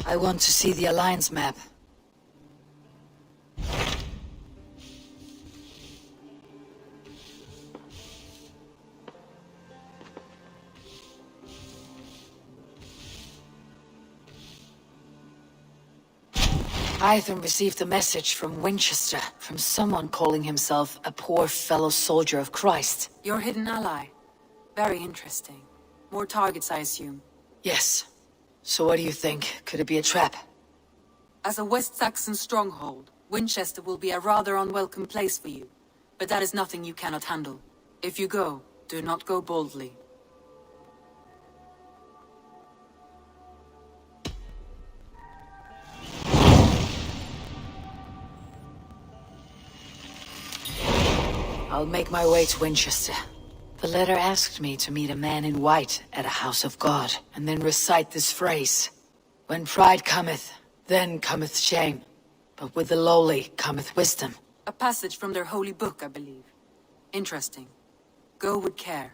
I want to see the Alliance map. Hytham received a message from Winchester, from someone calling himself a poor fellow soldier of Christ. Your hidden ally. Very interesting. More targets, I assume. Yes. So what do you think? Could it be a trap? As a West Saxon stronghold, Winchester will be a rather unwelcome place for you. But that is nothing you cannot handle. If you go, do not go boldly. I'll make my way to Winchester. The letter asked me to meet a man in white at a house of God, and then recite this phrase. When pride cometh, then cometh shame. But with the lowly cometh wisdom. A passage from their holy book, I believe. Interesting. Go with care.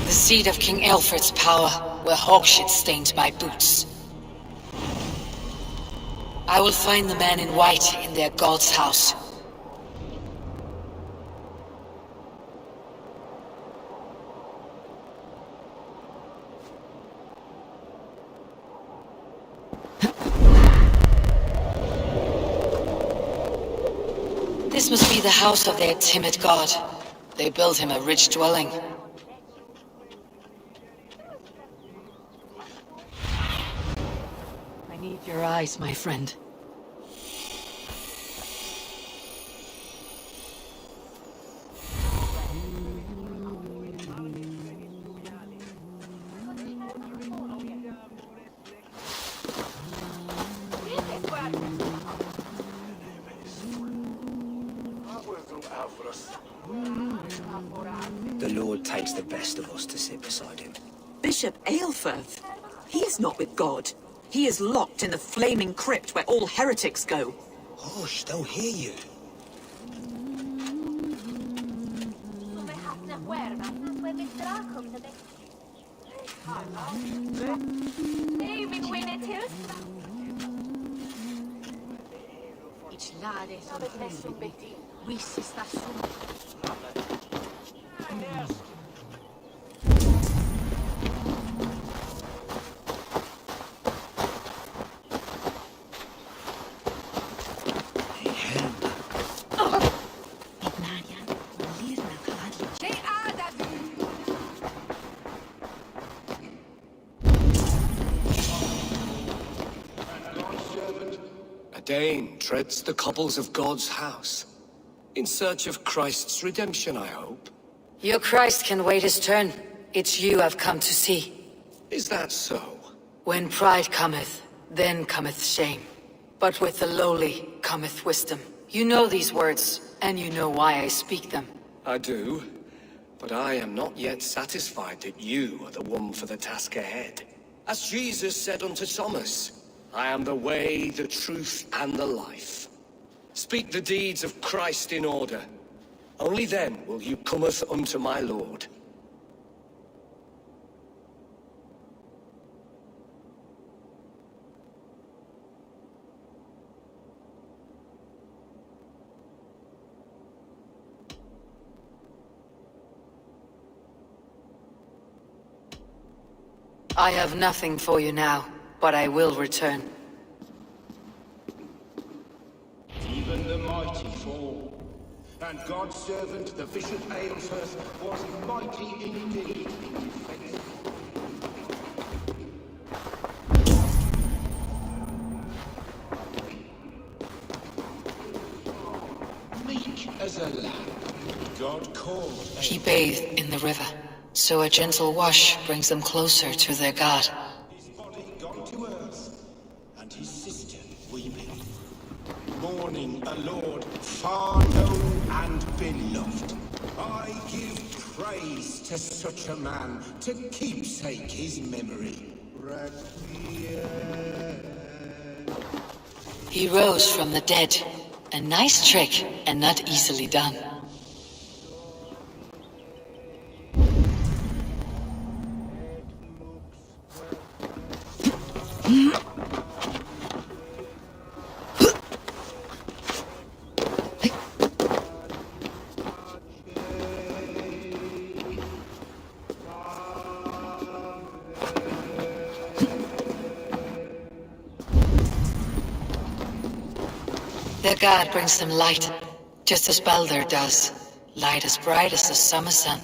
The seat of King Alfred's power, where hawkshit stained my boots. I will find the man in white in their god's house. This must be the house of their timid god. They built him a rich dwelling. I need your eyes, my friend. The Lord takes the best of us to sit beside him. Bishop Aelfirth? He is not with God. He is locked in the flaming crypt where all heretics go. Hush, they'll hear you. Dane treads the cobbles of God's house. In search of Christ's redemption, I hope. Your Christ can wait his turn. It's you I've come to see. Is that so? When pride cometh, then cometh shame. But with the lowly cometh wisdom. You know these words, and you know why I speak them. I do, but I am not yet satisfied that you are the one for the task ahead. As Jesus said unto Thomas, I am the way, the truth, and the life. Speak the deeds of Christ in order. Only then will you cometh unto my Lord. I have nothing for you now, but I will return. Even the mighty fall. And God's servant, the Bishop Aylesworth, was mighty indeed in his faith. Meek as a lamb, God called. He bathed in the river, so a gentle wash brings them closer to their god. His body gone to earth, and his sister weeping. Mourning a lord far known and beloved. I give praise to such a man, to keepsake his memory. He rose from the dead. A nice trick, and not easily done. Their god brings them light, just as Baldur does. Light as bright as the summer sun.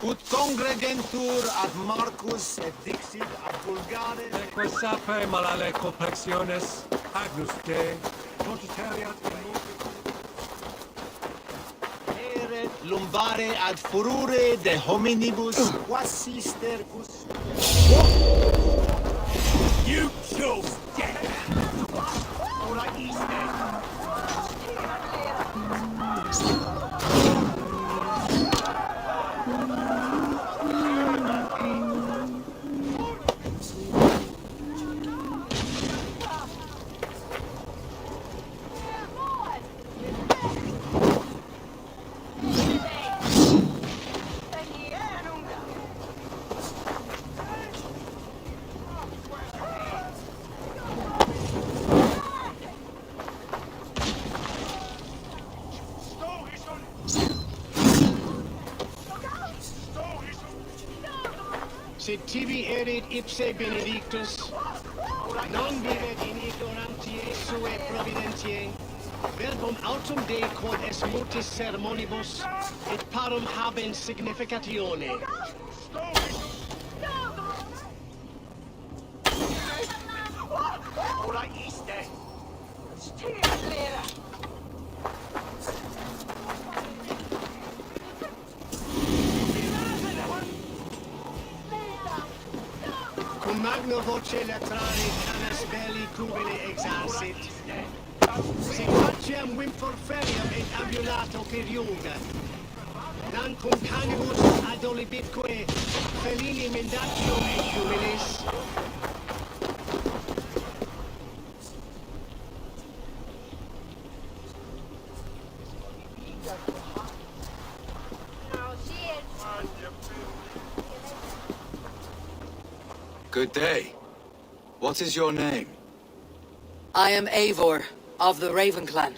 Ut congregentur ad Marcus et dixit ad Bulgare. Que sape malale complexiones, agnus Dei, potitariat in Eret lumbare ad furore de hominibus quasi stercus. You chose death! Ora iste. Sed tibi erit ipse benedictus, non vivet in ignorantiae sue providentiae, verbum autum Dei quod es mutis sermonibus, et parum habens significatione. Ora iste. Cum magno voce latrare canas belli cubile exarsit. Si faciem vimfor feriam et ambulato perioda. Non cum canibus adolibitque felini mendatio et jubilis. Good day. What is your name? I am Eivor, of the Raven Clan.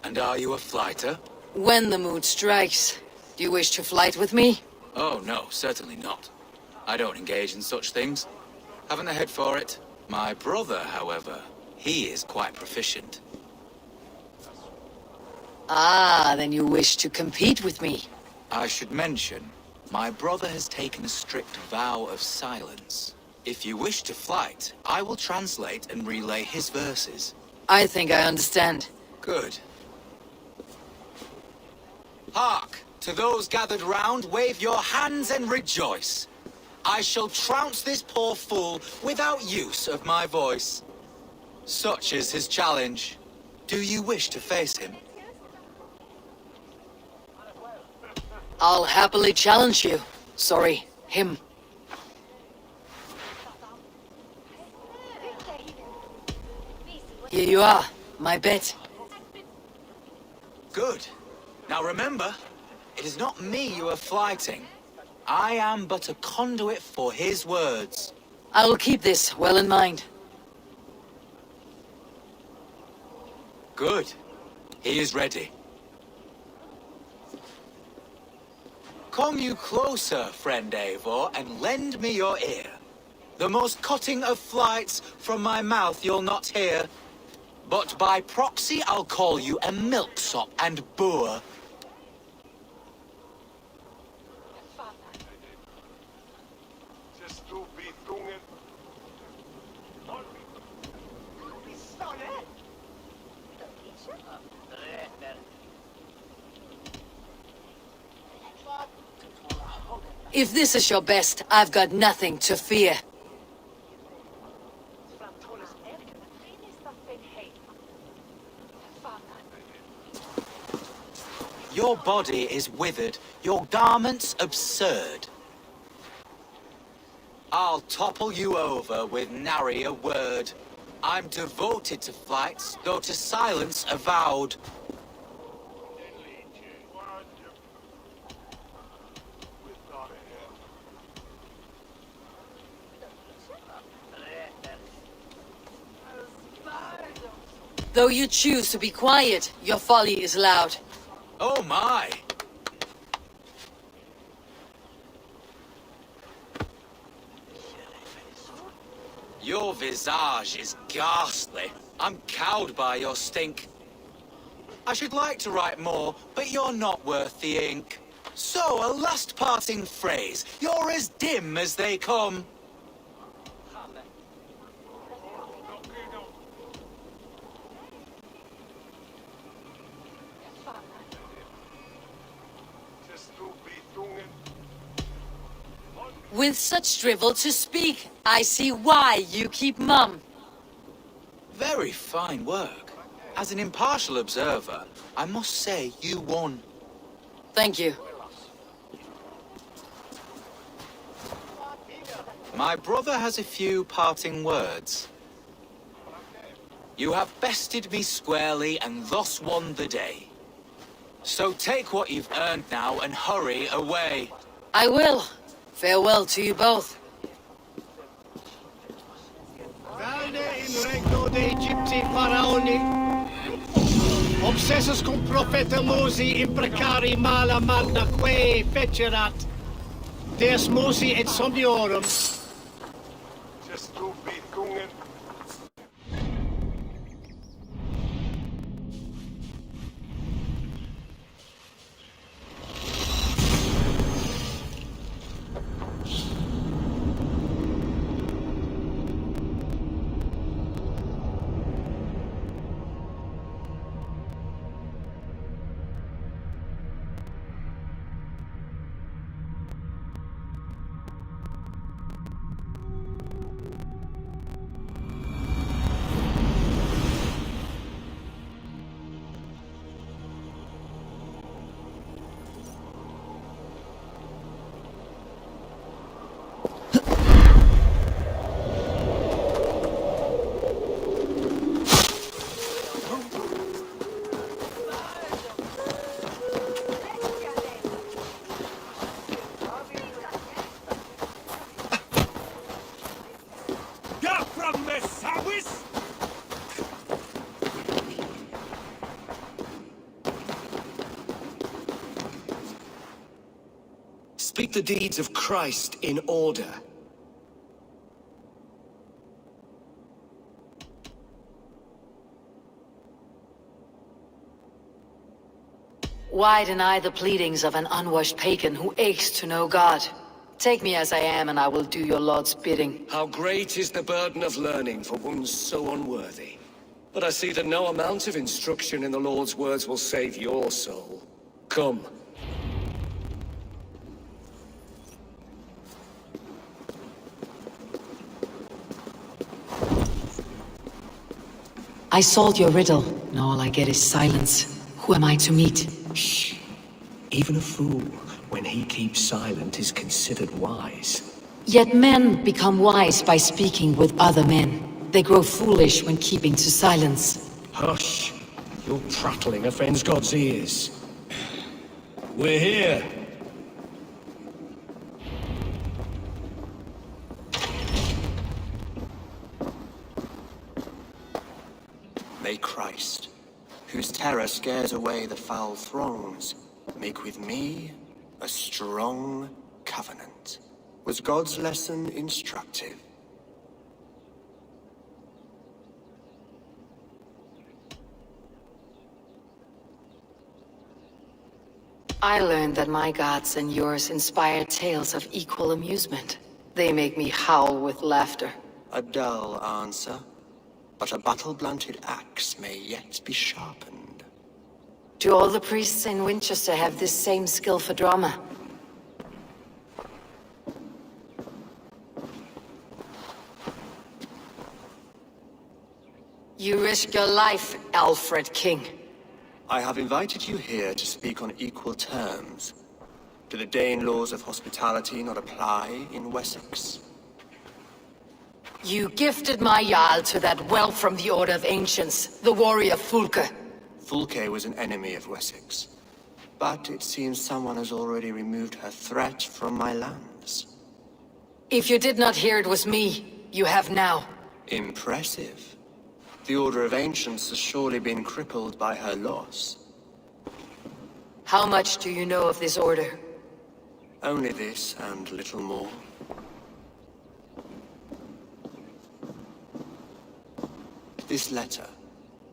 And are you a flighter? When the mood strikes. Do you wish to flight with me? Oh, no, certainly not. I don't engage in such things. Haven't the head for it. My brother, however, he is quite proficient. Ah, then you wish to compete with me. I should mention, my brother has taken a strict vow of silence. If you wish to flight, I will translate and relay his verses. I think I understand. Good. Hark! To those gathered round, wave your hands and rejoice. I shall trounce this poor fool without use of my voice. Such is his challenge. Do you wish to face him? I'll happily challenge you. Sorry, him. Here you are, my bet. Good. Now remember, it is not me you are flighting. I am but a conduit for his words. I will keep this well in mind. Good. He is ready. Come you closer, friend Eivor, and lend me your ear. The most cutting of flights from my mouth you'll not hear. But by proxy I'll call you a milksop and boor. If this is your best, I've got nothing to fear. Your body is withered, your garments absurd. I'll topple you over with nary a word. I'm devoted to flights, though to silence avowed. Though you choose to be quiet, your folly is loud. Oh my! Your visage is ghastly. I'm cowed by your stink. I should like to write more, but you're not worth the ink. So, a last parting phrase. You're as dim as they come. With such drivel to speak, I see why you keep mum. Very fine work. As an impartial observer, I must say you won. Thank you. My brother has a few parting words. You have bested me squarely and thus won the day. So take what you've earned now and hurry away. I will. Farewell to you both. Valde in regno de Egypti faraoni. Obsessus cum profeta Mosi imprecari mala magna quae fecerat. Deus Mosi et somniorum. Keep the deeds of Christ in order. Why deny the pleadings of an unwashed pagan who aches to know God? Take me as I am, and I will do your Lord's bidding. How great is the burden of learning for one so unworthy. But I see that no amount of instruction in the Lord's words will save your soul. Come. I solved your riddle, and all I get is silence. Who am I to meet? Shh. Even a fool, when he keeps silent, is considered wise. Yet men become wise by speaking with other men. They grow foolish when keeping to silence. Hush. Your prattling offends God's ears. We're here. May Christ, whose terror scares away the foul throngs, make with me a strong covenant. Was God's lesson instructive? I learned that my gods and yours inspire tales of equal amusement. They make me howl with laughter. A dull answer, but a battle-blunted axe may yet be sharpened. Do all the priests in Winchester have this same skill for drama? You risk your life, Alfred King. I have invited you here to speak on equal terms. Do the Dane laws of hospitality not apply in Wessex? You gifted my Jarl to that whelp from the Order of Ancients, the warrior Fulke. Fulke was an enemy of Wessex, but it seems someone has already removed her threat from my lands. If you did not hear it was me, you have now. Impressive. The Order of Ancients has surely been crippled by her loss. How much do you know of this order? Only this and little more. This letter,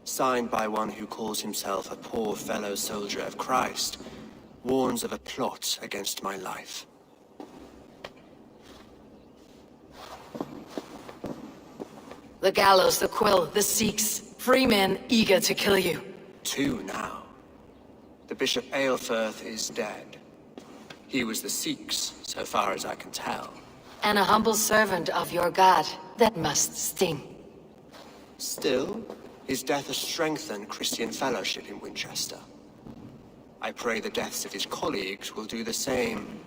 signed by one who calls himself a poor fellow soldier of Christ, warns of a plot against my life. The Gallows, the Quill, the Seax, free men eager to kill you. 2 now. The Bishop Aelfirth is dead. He was the Seax, so far as I can tell. And a humble servant of your god. That must sting. Still, his death has strengthened Christian fellowship in Winchester. I pray the deaths of his colleagues will do the same.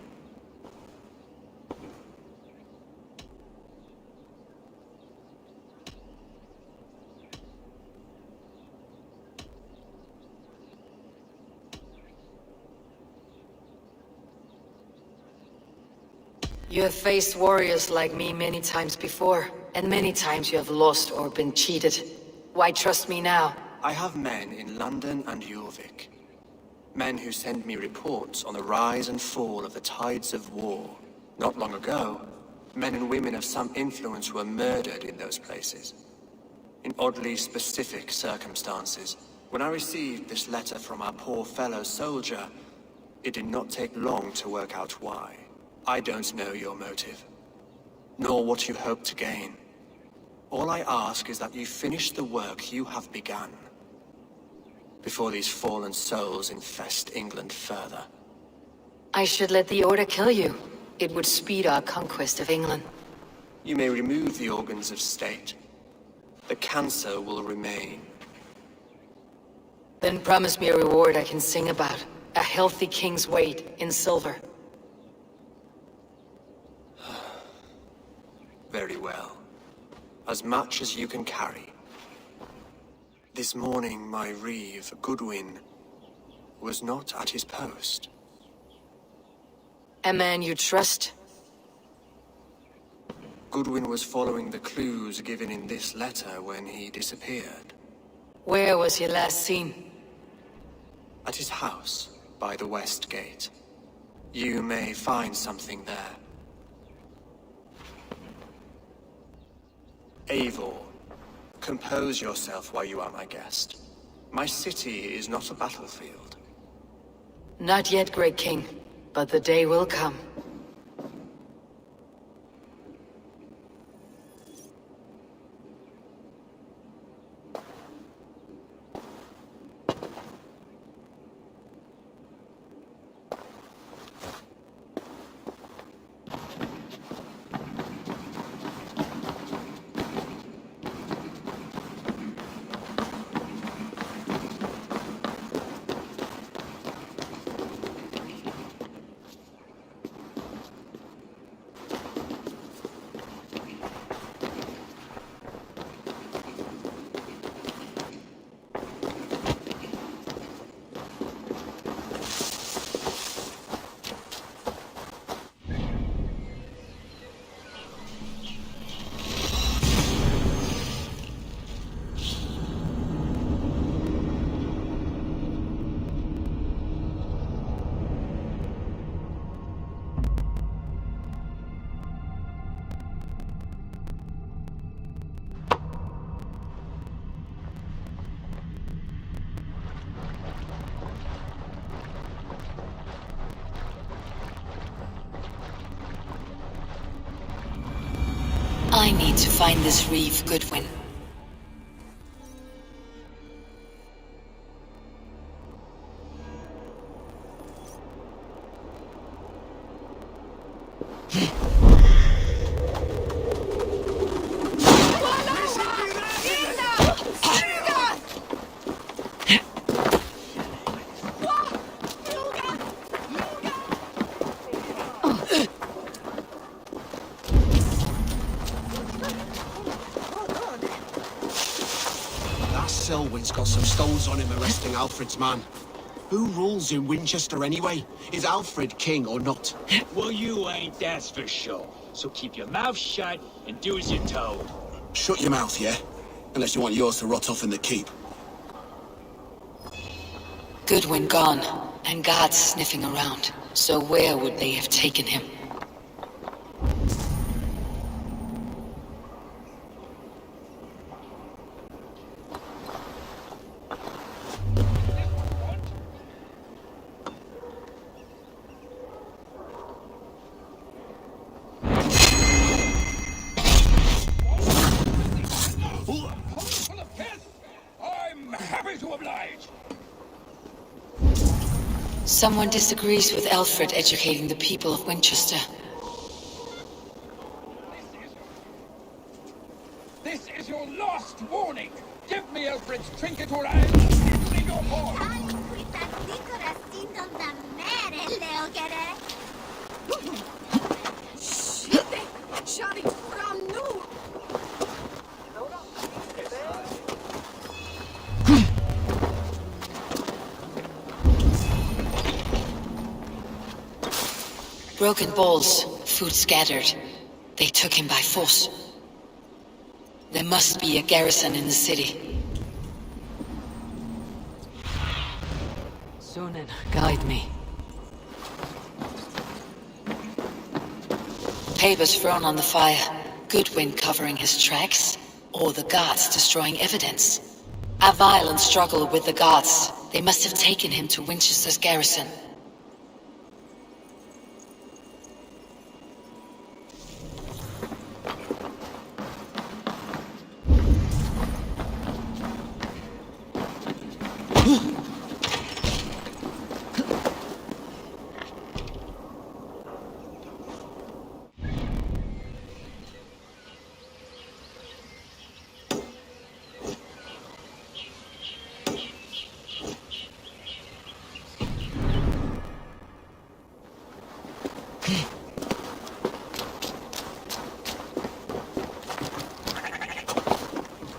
You have faced warriors like me many times before, and many times you have lost or been cheated. Why trust me now? I have men in London and Jorvik. Men who send me reports on the rise and fall of the tides of war. Not long ago, men and women of some influence were murdered in those places. In oddly specific circumstances. When I received this letter from our poor fellow soldier, it did not take long to work out why. I don't know your motive, nor what you hope to gain. All I ask is that you finish the work you have begun, before these fallen souls infest England further. I should let the Order kill you. It would speed our conquest of England. You may remove the organs of state. The cancer will remain. Then promise me a reward I can sing about. A healthy king's weight in silver. Very well. As much as you can carry. This morning, my Reeve, Goodwin, was not at his post. A man you trust? Goodwin was following the clues given in this letter when he disappeared. Where was he last seen? At his house, by the West Gate. You may find something there. Eivor, compose yourself while you are my guest. My city is not a battlefield. Not yet, Great King, but the day will come. I need to find this Reeve Goodwin. Selwyn's got some stones on him arresting Alfred's man. Who rules in Winchester anyway? Is Alfred king or not? Well, you ain't, that's for sure. So keep your mouth shut and do as you're told. Shut your mouth, yeah? Unless you want yours to rot off in the keep. Goodwin gone, and guards sniffing around. So where would they have taken him? Someone disagrees with Alfred educating the people of Winchester. This is your last warning! Give me Alfred's trinket or I'll see your horn! Broken bowls, food scattered. They took him by force. There must be a garrison in the city. Sunan, guide me. Papers thrown on the fire. Goodwin covering his tracks, or the guards destroying evidence. A violent struggle with the guards. They must have taken him to Winchester's garrison.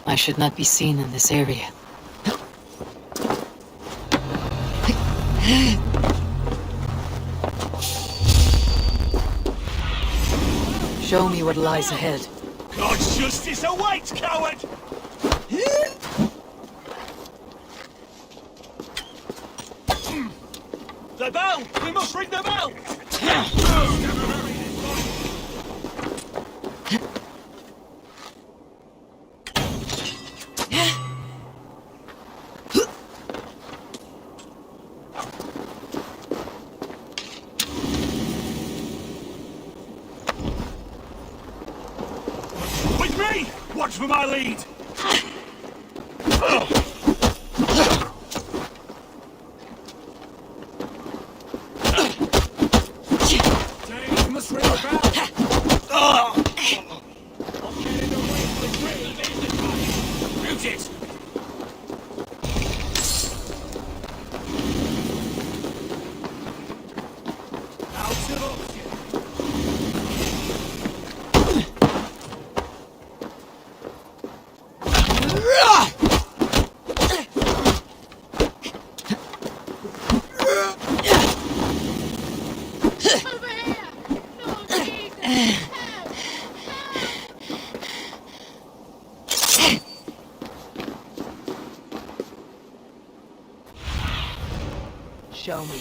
I should not be seen in this area. Show me what lies ahead. God's justice awaits, coward! The bell! We must ring the bell! With me! Watch for my lead! Dave, you must ring the bell! I'm getting away from the grill! Mute it! Out of option! Show me.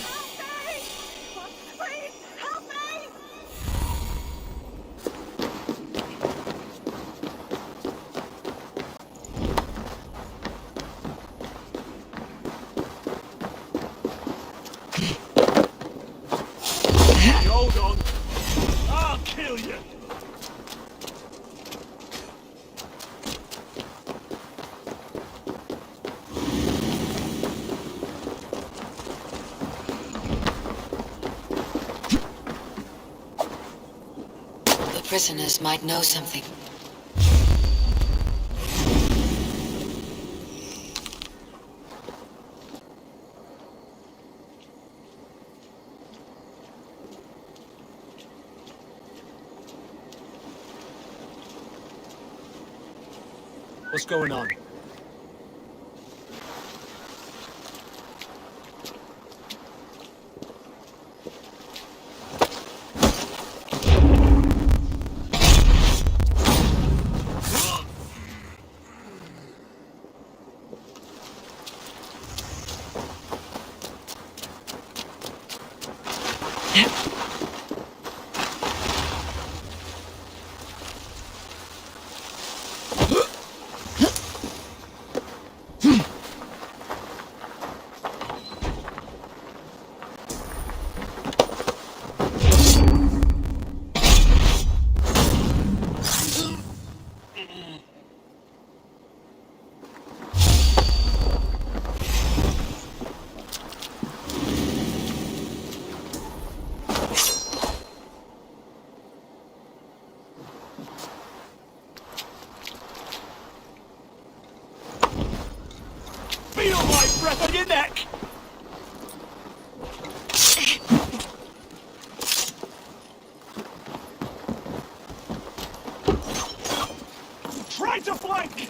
Hold on! I'll kill you! The prisoners might know something. What's going on? Feel my breath on your neck! Try to flank!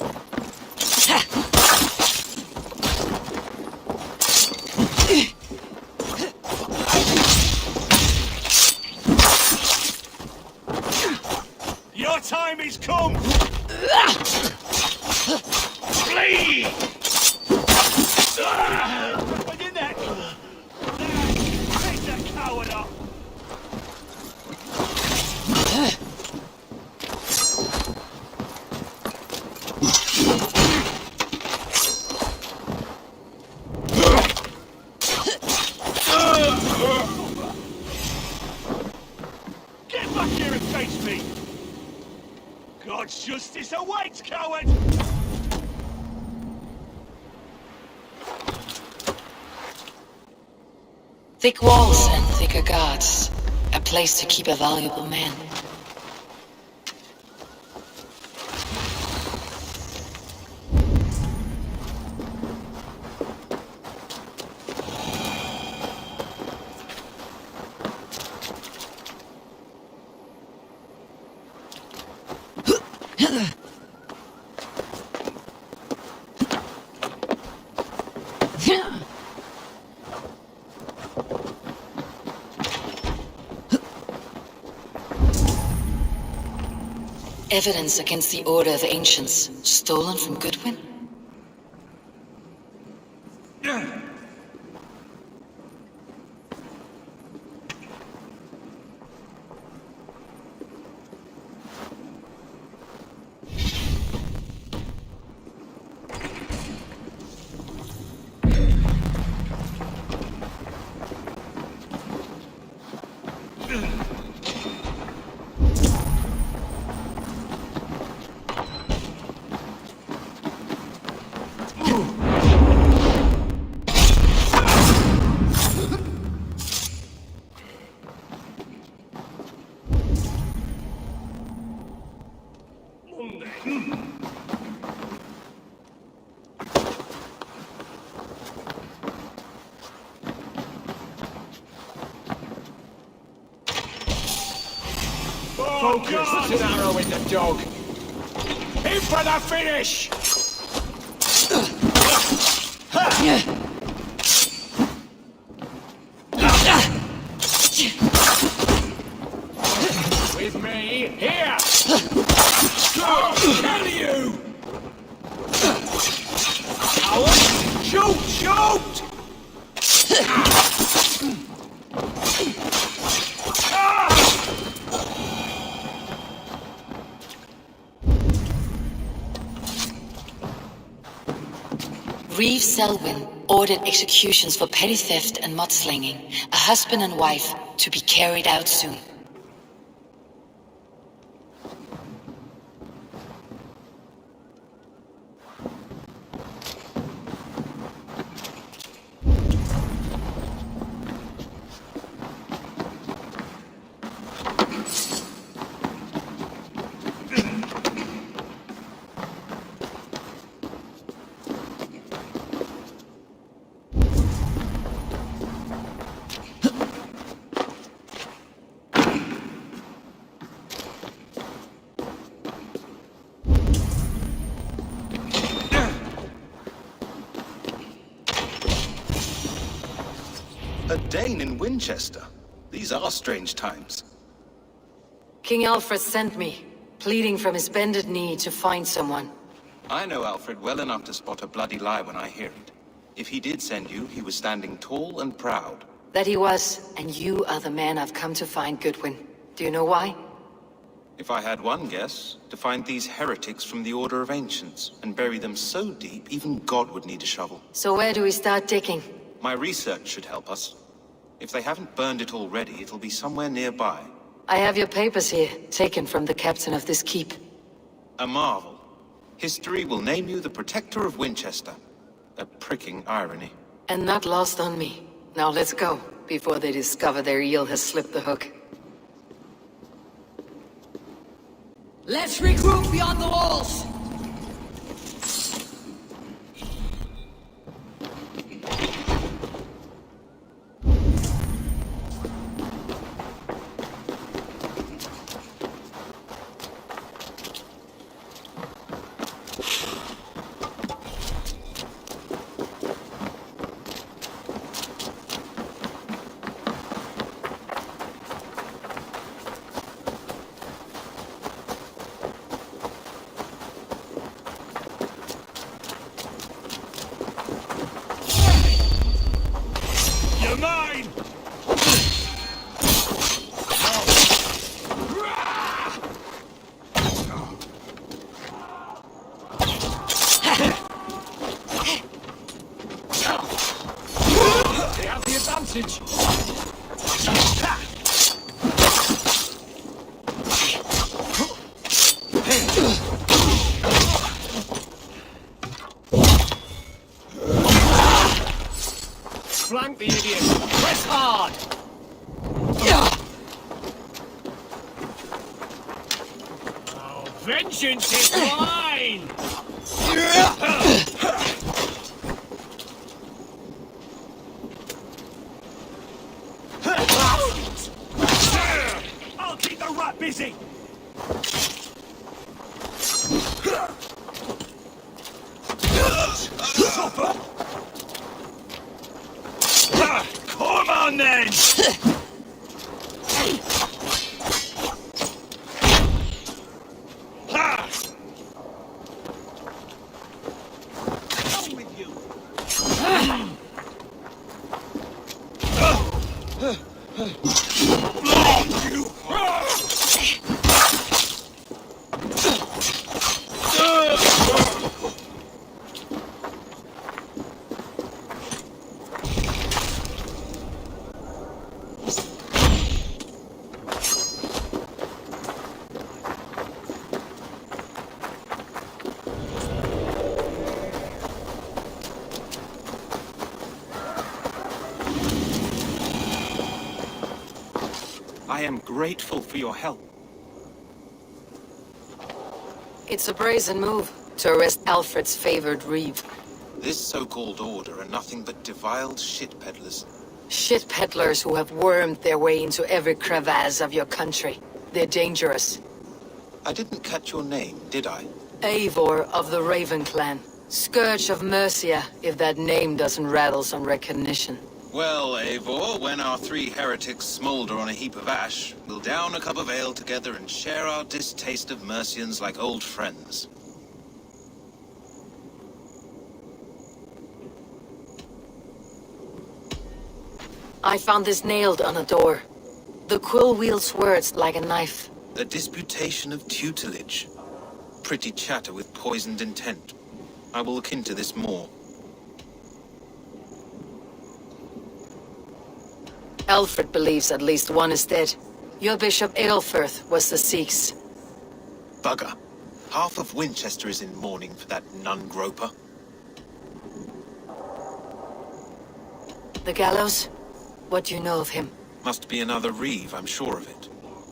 Your time is come! Flee! On your neck! Take that coward up! Get back here and face me! God's justice awaits, coward! Thick walls and thicker guards. A place to keep a valuable man. Evidence against the Order of Ancients, stolen from Goodwin? focus. Put an arrow in the dog. In for the finish! With me, here! I'll kill you! Coward! Shoot! Shoot! Reeve Selwyn ordered executions for petty theft and mudslinging, a husband and wife to be carried out soon. A Dane in Winchester. These are strange times. King Alfred sent me, pleading from his bended knee to find someone. I know Alfred well enough to spot a bloody lie when I hear it. If he did send you, he was standing tall and proud. That he was, and you are the man I've come to find, Goodwin. Do you know why? If I had one guess, to find these heretics from the Order of Ancients, and bury them so deep, even God would need a shovel. So where do we start digging? My research should help us. If they haven't burned it already, it'll be somewhere nearby. I have your papers here, taken from the captain of this keep. A marvel. History will name you the Protector of Winchester. A pricking irony. And not lost on me. Now let's go, before they discover their eel has slipped the hook. Let's regroup beyond the walls! Flank the idiot! Press hard! Oh, vengeance is mine! I'll keep the rat busy! Suffer! Come on then! Come with you! I am grateful for your help. It's a brazen move to arrest Alfred's favored Reeve. This so-called order are nothing but deviled shit peddlers. Shit peddlers who have wormed their way into every crevasse of your country. They're dangerous. I didn't catch your name, did I? Eivor of the Raven clan. Scourge of Mercia, if that name doesn't rattle some recognition. Well, Eivor, when our 3 heretics smolder on a heap of ash, we'll down a cup of ale together and share our distaste of Mercians like old friends. I found this nailed on a door. The quill wields words like a knife. A disputation of tutelage. Pretty chatter with poisoned intent. I will look into this more. Alfred believes at least one is dead. Your Bishop Aelfirth was the Seax. Bugger. Half of Winchester is in mourning for that nun-groper. The Gallows? What do you know of him? Must be another Reeve, I'm sure of it.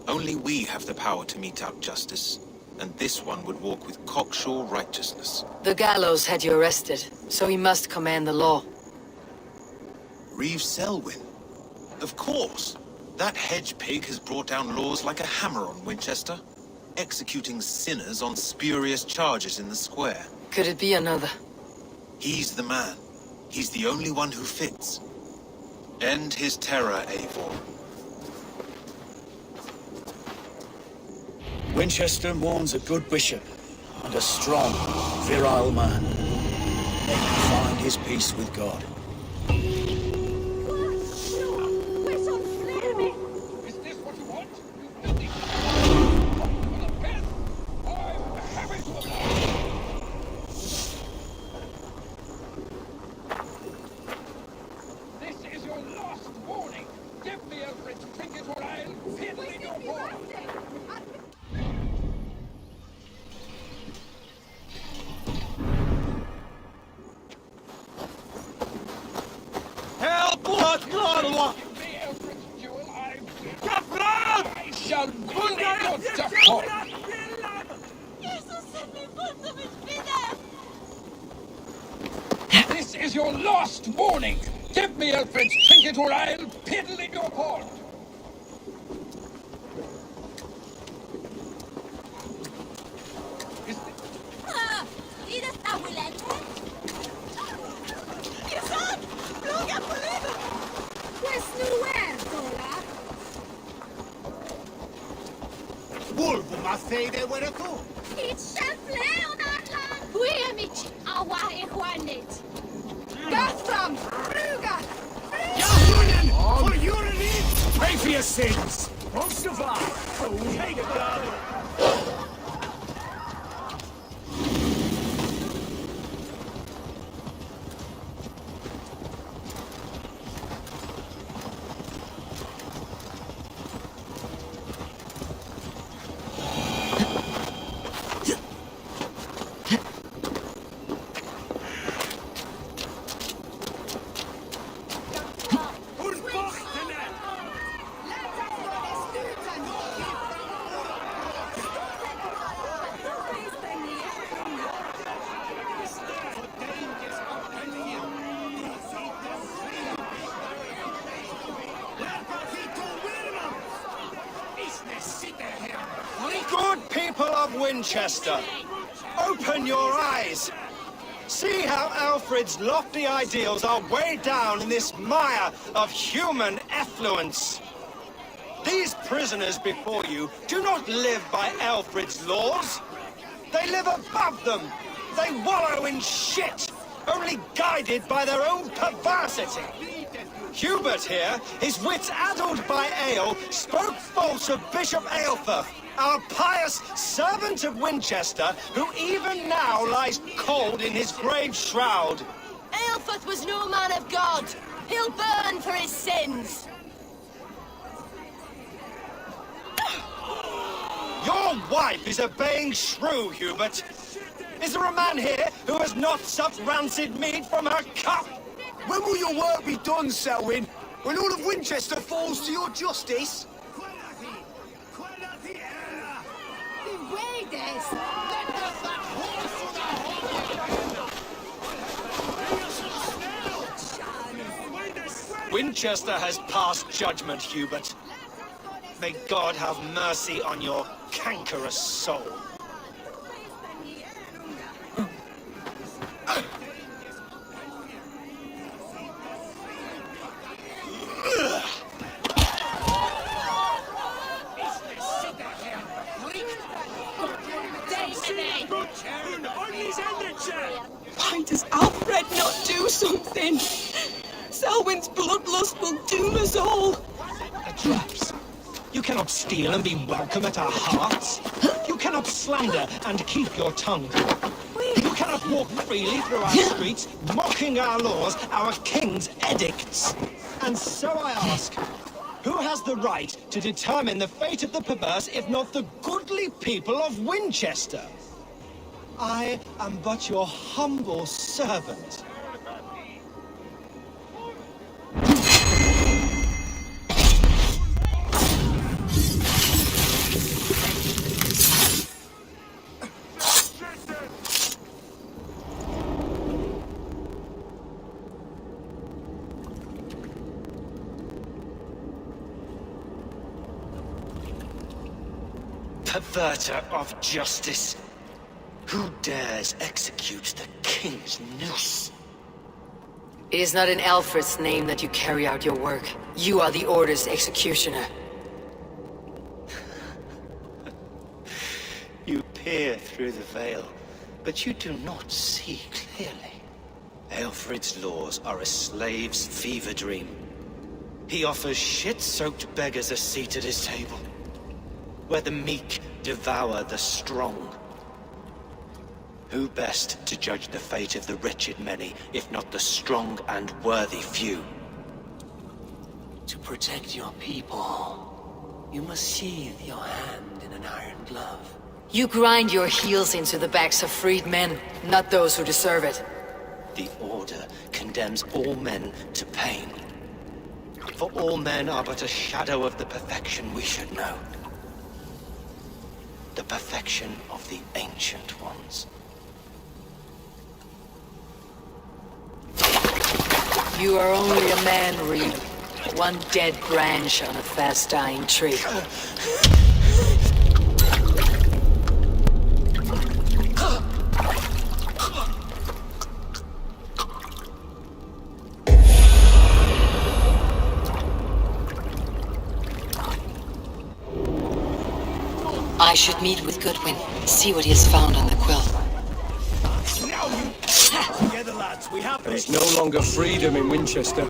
Only we have the power to mete out justice, and this one would walk with cocksure righteousness. The Gallows had you arrested, so he must command the law. Reeve Selwyn? Of course. That hedge pig has brought down laws like a hammer on Winchester, executing sinners on spurious charges in the square. Could it be another? He's the man. He's the only one who fits. End his terror, Eivor. Winchester mourns a good bishop and a strong, virile man. May he find his peace with God. Is this what you want? You filthy... For the pen! I'm having to... This is your last warning! Give me Alfred's trinket or I'll pin in your paw! Give me Alfred's jewel, I shall bring your death call! This is your last warning! Give me Alfred's trinket or I'll piddle in your pond! Volvo ma fejde vare tu! Bertram! Ruga! For unity! Pray for your sins! Won't survive! Take it, God! Good people of Winchester, open your eyes. See how Alfred's lofty ideals are weighed down in this mire of human effluence. These prisoners before you do not live by Alfred's laws. They live above them. They wallow in shit, only guided by their own perversity. Hubert here, his wits addled by ale, spoke false of Bishop Aelfirth, our pious servant of Winchester, who even now lies cold in his grave shroud. Aelfirth was no man of God. He'll burn for his sins. Your wife is obeying shrew, Hubert. Is there a man here who has not supped rancid mead from her cup? When will your work be done, Selwyn? When all of Winchester falls to your justice? Winchester has passed judgment, Hubert. May God have mercy on your cankerous soul. Why does Alfred not do something? Selwyn's bloodlust will doom us all. The traps. You cannot steal and be welcome at our hearts. You cannot slander and keep your tongue. You cannot walk freely through our streets, mocking our laws, our king's edicts. And so I ask, who has the right to determine the fate of the perverse if not the goodly people of Winchester? I am but your humble servant. Perverter of justice. Who dares execute the king's noose? It is not in Alfred's name that you carry out your work. You are the Order's executioner. You peer through the veil, but you do not see clearly. Alfred's laws are a slave's fever dream. He offers shit-soaked beggars a seat at his table, where the meek devour the strong. Who best to judge the fate of the wretched many, if not the strong and worthy few? To protect your people, you must sheathe your hand in an iron glove. You grind your heels into the backs of freed men, not those who deserve it. The Order condemns all men to pain. For all men are but a shadow of the perfection we should know. The perfection of the Ancient Ones. You are only a man, Reeve. One dead branch on a fast-dying tree. I should meet with Goodwin, see what he has found on the quill. Together, lads, we have There's no longer freedom in Winchester. I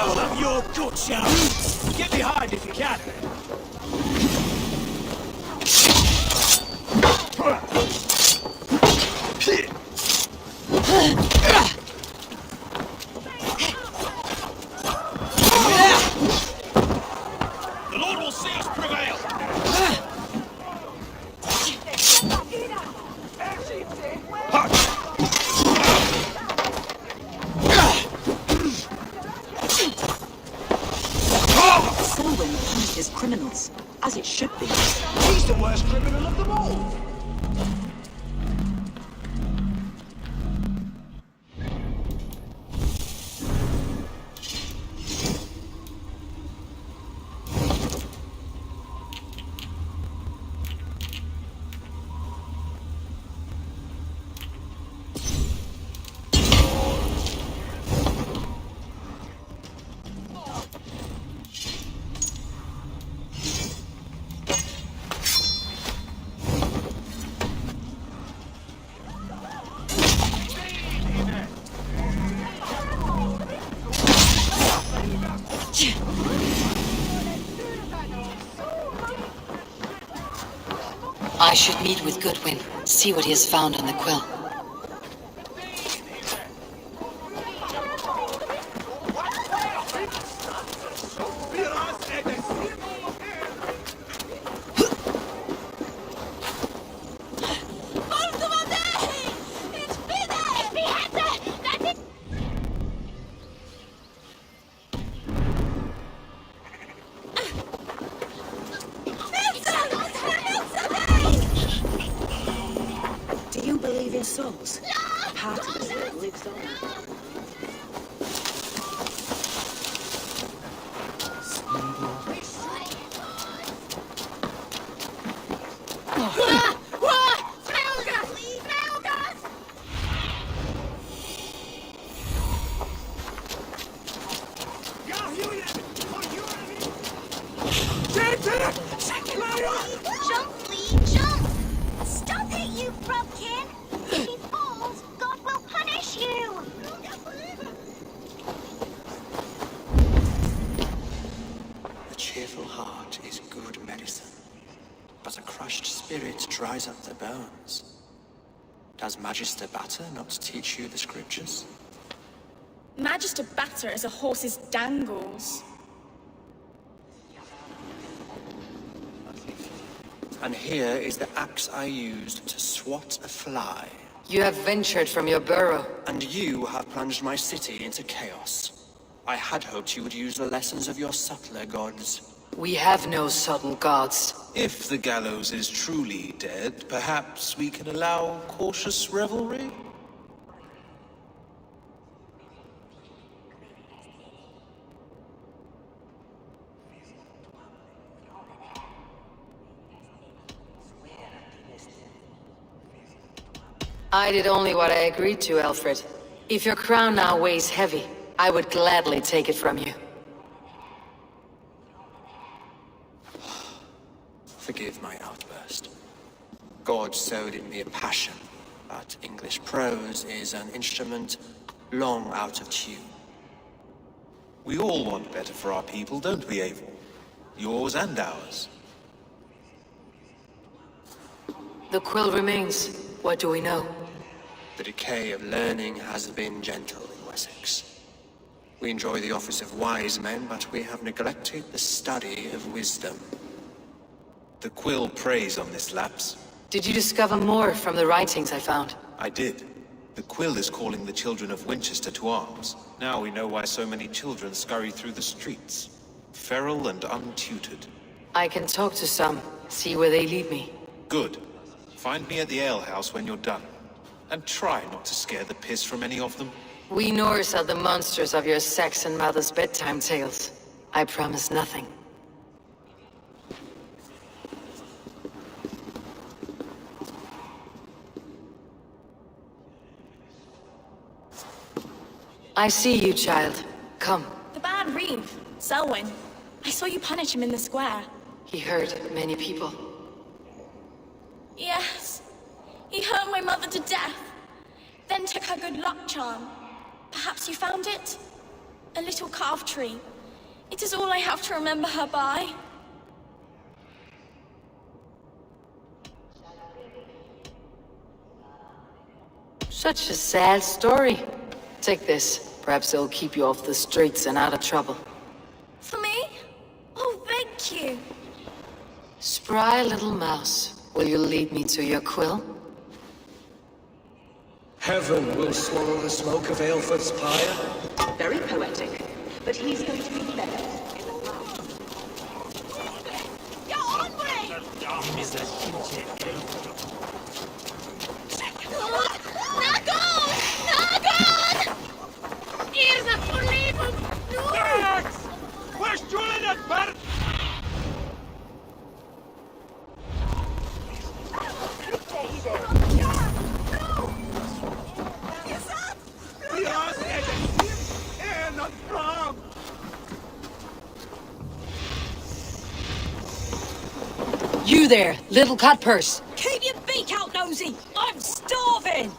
will have your guts out. Get behind if you can. The Lord will see us prevail. Selwyn punishes criminals, as it should be. He's the worst criminal of them all. I should meet with Goodwin, see what he has found on the quill. souls. A part of us that lives on. Jump, Lee, jump! Stop it, you frogkin! If he falls, God will punish you! A cheerful heart is good medicine, but a crushed spirit dries up the bones. Does Magister Batter not teach you the scriptures? Magister Batter is a horse's dangles. And here is the axe I used to swat a fly. You have ventured from your burrow. And you have plunged my city into chaos. I had hoped you would use the lessons of your subtler gods. We have no subtle gods. If the Gallows is truly dead, perhaps we can allow cautious revelry? I did only what I agreed to, Alfred. If your crown now weighs heavy, I would gladly take it from you. Forgive my outburst. God sowed in me a passion, but English prose is an instrument long out of tune. We all want better for our people, don't we, Abel? Yours and ours. The quill remains. What do we know? The decay of learning has been gentle in Wessex. We enjoy the office of wise men, but we have neglected the study of wisdom. The quill preys on this lapse. Did you discover more from the writings I found? I did. The quill is calling the children of Winchester to arms. Now we know why so many children scurry through the streets. Feral and untutored. I can talk to some, see where they lead me. Good. Find me at the alehouse when you're done. And try not to scare the piss from any of them. We Norse are the monsters of your Saxon mother's bedtime tales. I promise nothing. I see you, child. Come. The bad Reeve, Selwyn. I saw you punish him in the square. He hurt many people. Yes. He hurt my mother to death. Then took her good luck charm. Perhaps you found it? A little calf tree. It is all I have to remember her by. Such a sad story. Take this. Perhaps it'll keep you off the streets and out of trouble. For me? Oh, thank you. Spry little mouse. Will you lead me to your quill? Heaven will swallow the smoke of Aelfred's pyre. Very poetic, but he's going to be better. Get on with it! Nagon! Nagon! Is a unbelievable news! Question at birth! You there, little cut purse. Keep your beak out, nosy! I'm starving!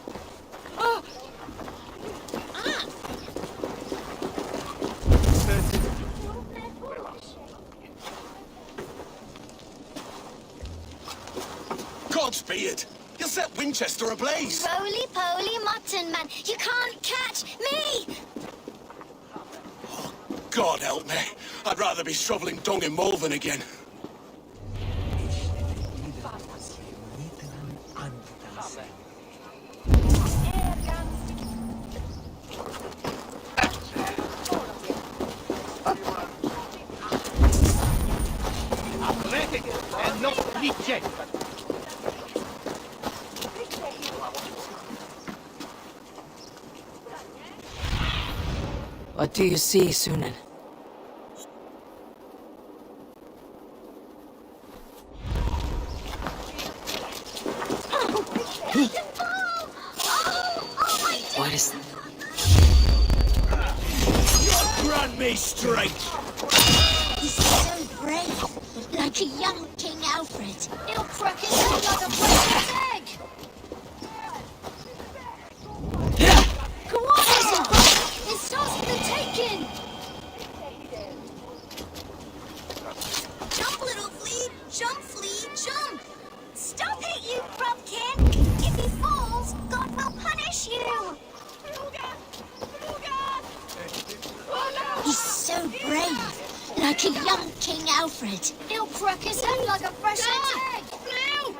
Godspeed! You'll set Winchester ablaze! Roly-poly mutton man, you can't catch me! God help me. I'd rather be shoveling dung in Malvern again. Athletic and not reject. What do you see, Sunan? What is that? Grant me strength! He's so brave, like a young King Alfred. He'll crack his head like a precious egg. Go on, Isabel! It starts with the taking! Jump, little flea! Jump, flea, jump! Stop it, you Pumpkin! If he falls, God will punish you! He's so brave, like a young King Alfred. He'll crack his head like a fresh egg. Blue!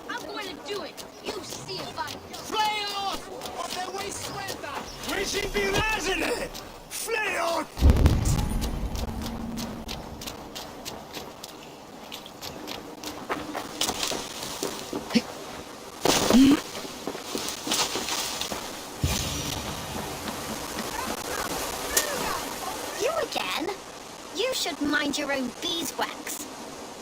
I'm going to do it. You see if I do. Flail! ¡Te voy suelta! ¡Wishing be resident! Flail! You should mind your own beeswax.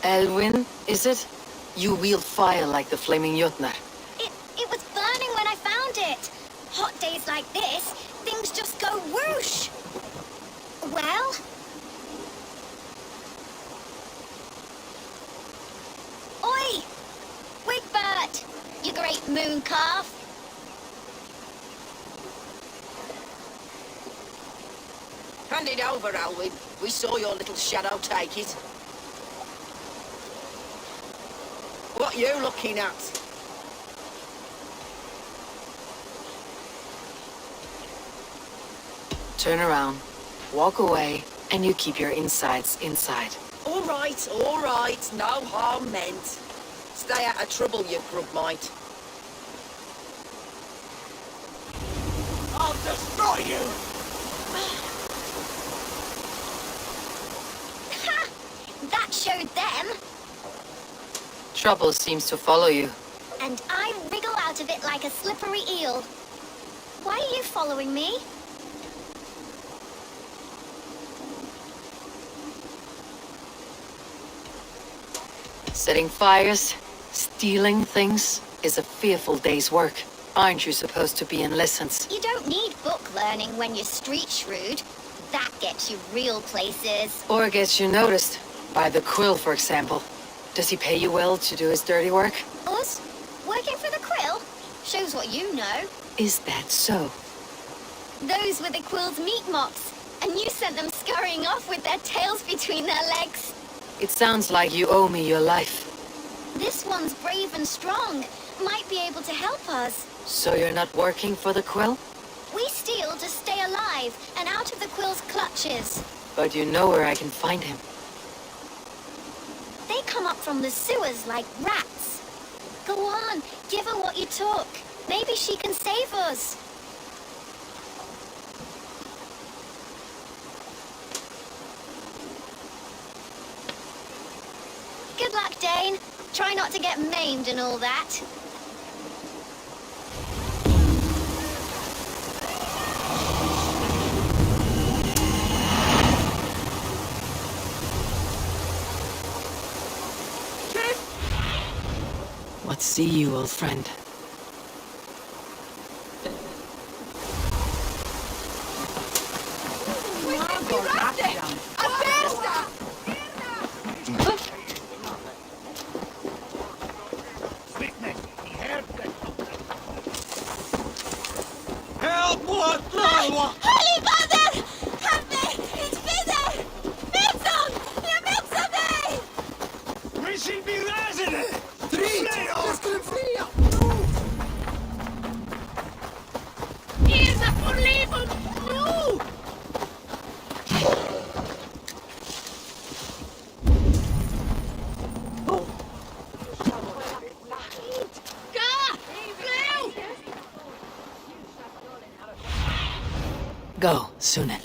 Elwyn, is it? You wield fire like the flaming Jotnar. It was burning when I found it. Hot days like this, things just go whoosh. Well? Oi! Wigbert! You great moon calf. Hand it over, Alwyn. We saw your little shadow take it. What are you looking at? Turn around, walk away, and you keep your insides inside. All right, no harm meant. Stay out of trouble, you grub mite. I'll destroy you! That showed them. Trouble seems to follow you. And I wriggle out of it like a slippery eel. Why are you following me? Setting fires, stealing things is a fearful day's work. Aren't you supposed to be in lessons? You don't need book learning when you're street shrewd. That gets you real places. Or gets you noticed. By the Quill, for example. Does he pay you well to do his dirty work? Us? Working for the Quill? Shows what you know. Is that so? Those were the Quill's meat mops, and you sent them scurrying off with their tails between their legs. It sounds like you owe me your life. This one's brave and strong. Might be able to help us. So you're not working for the Quill? We steal to stay alive and out of the Quill's clutches. But you know where I can find him. They come up from the sewers like rats. Go on, give her what you took. Maybe she can save us. Good luck, Dane. Try not to get maimed and all that. What see you, old friend? Holy Mother! Help me! It's Peter! Milton! You Milton me! Wishing be resident! Go, Sunan.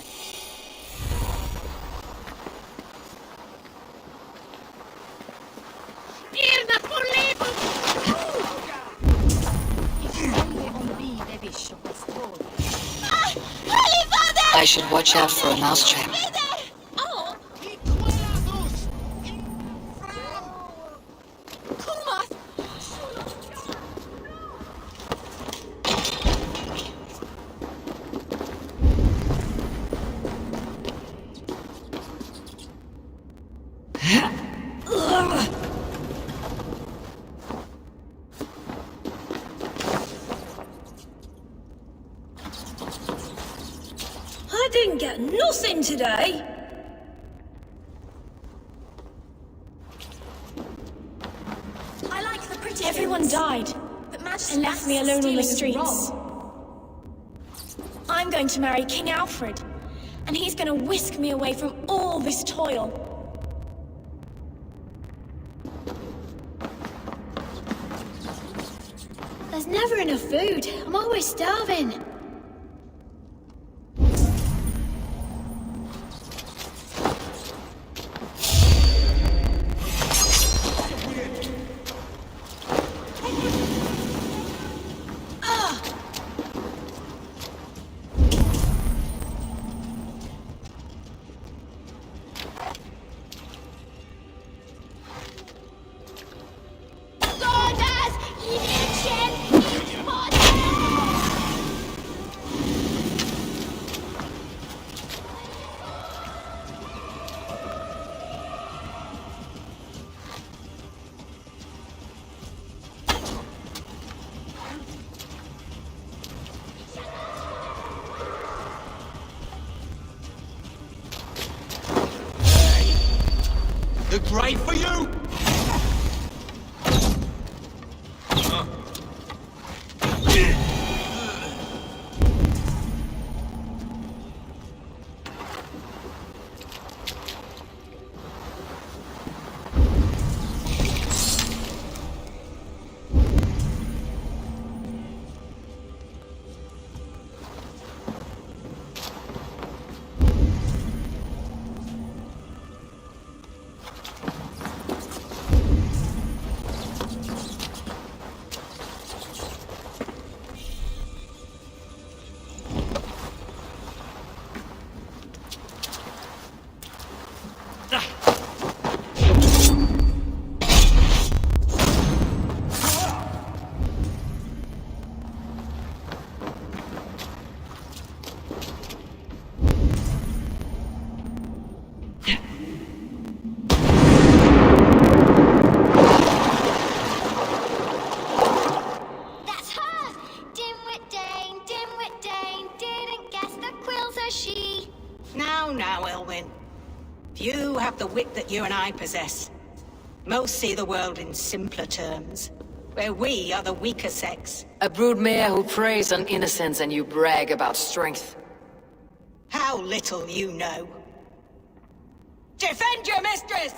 Holy Father! I should watch out for a mousetrap. I didn't get nothing today. I like the pretty. Everyone died and left me alone on the streets. I'm going to marry King Alfred, and he's going to whisk me away from all this toil. There's never enough food. I'm always starving. The grave for you? Now, Elwyn. Few have the wit that you and I possess. Most see the world in simpler terms, where we are the weaker sex. A broodmare who preys on innocence and you brag about strength. How little you know. Defend your mistress!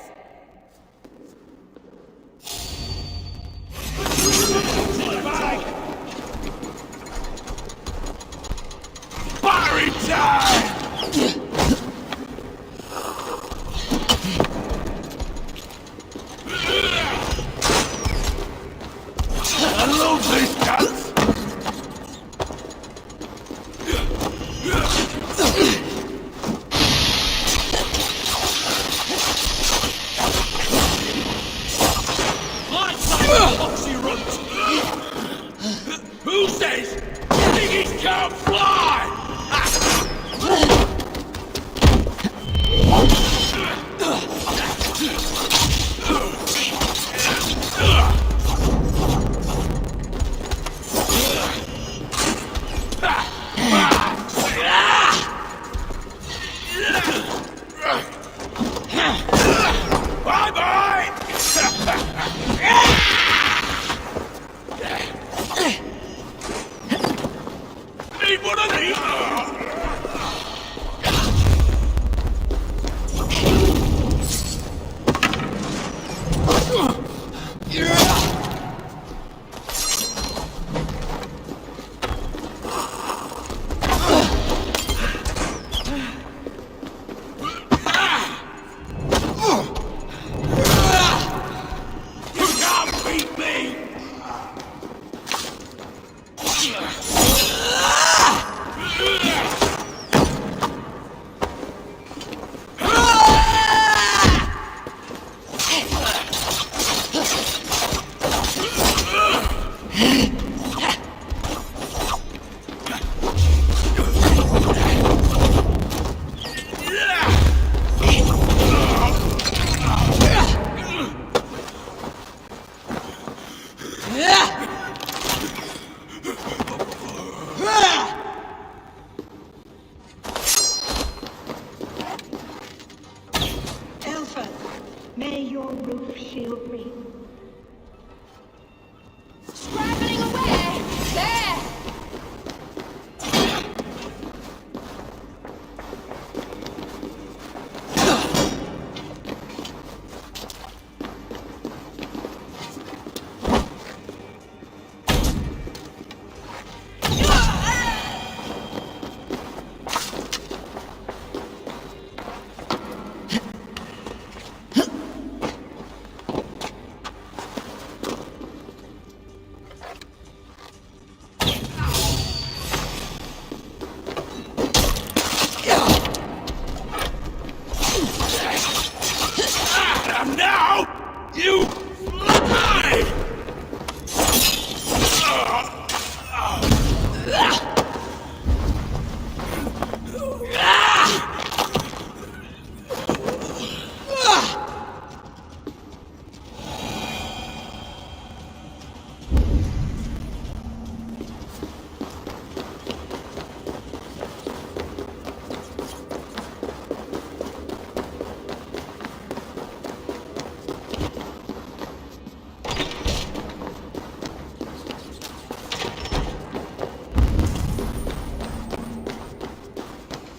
Fiery time! I love these guns! Who says piggies can't fly? May your roof shield me. Scrabbling away! There!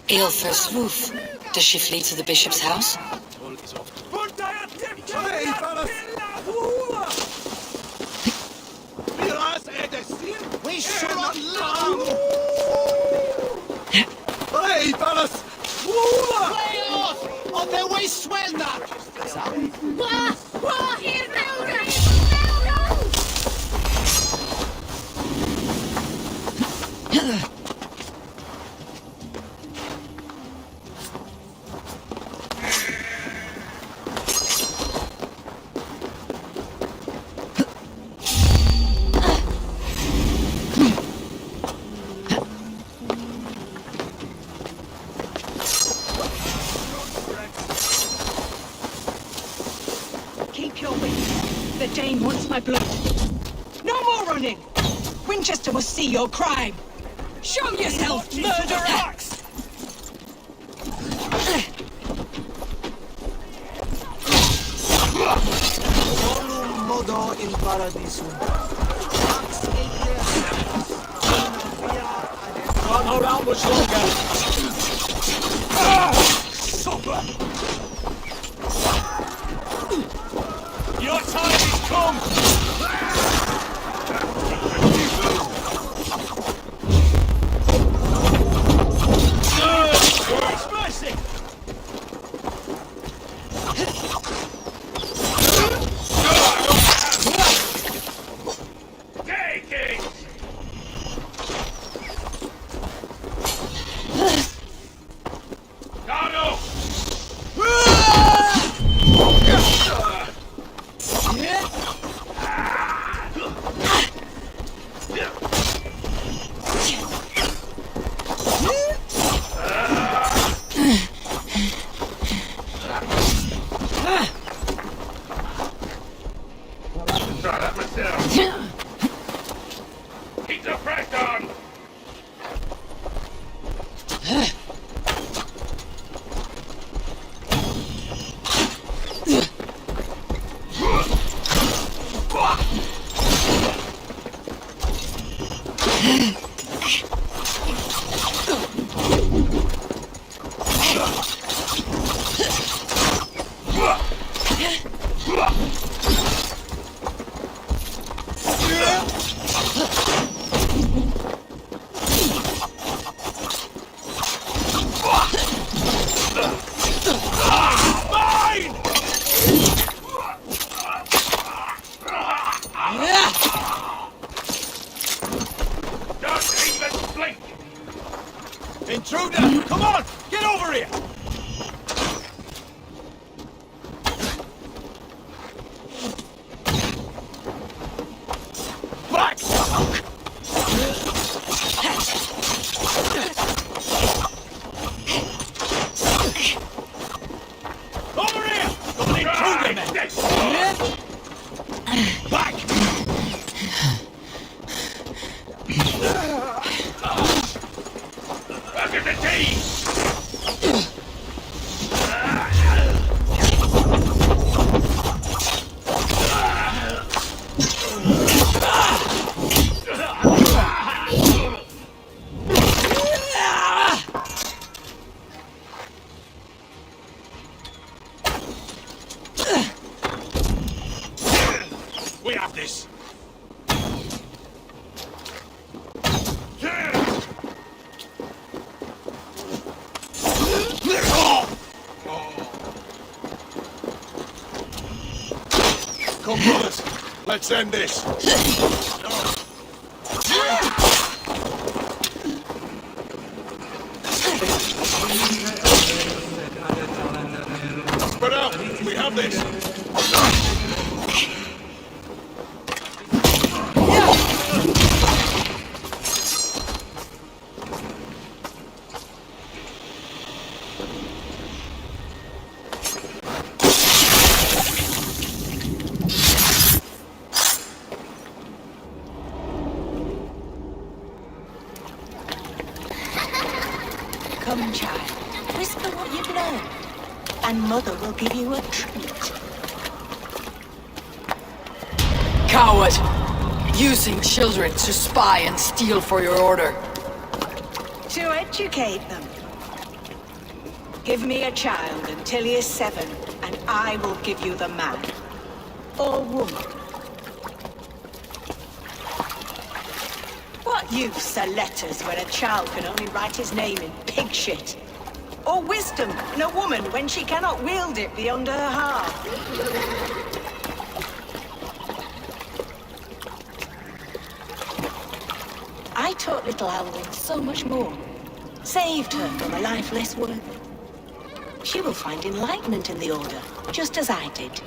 Aelfir's roof. Does she flee to the bishop's house? We should not long! Hey, fellas! Play off! Or they way swenda! Here, Keep your wit. The Dane wants my blood. No more running! Winchester must see your crime! Show yourself, murderer! Modo in paradisum. Can't hold out much longer. Your time has come! Mercy! Gallows! We have this. Come, brothers. Let's end this. Spread out. We have this. Come, child. Whisper what you've learned, and Mother will give you a treat. Coward! Using children to spy and steal for your order. To educate them. Give me a child until he is 7, and I will give you the man. Or woman. What use are letters when a child can only write his name in pig shit? Or wisdom in a woman when she cannot wield it beyond her heart? I taught little Alwyn so much more. Saved her from a life less worth. She will find enlightenment in the Order, just as I did.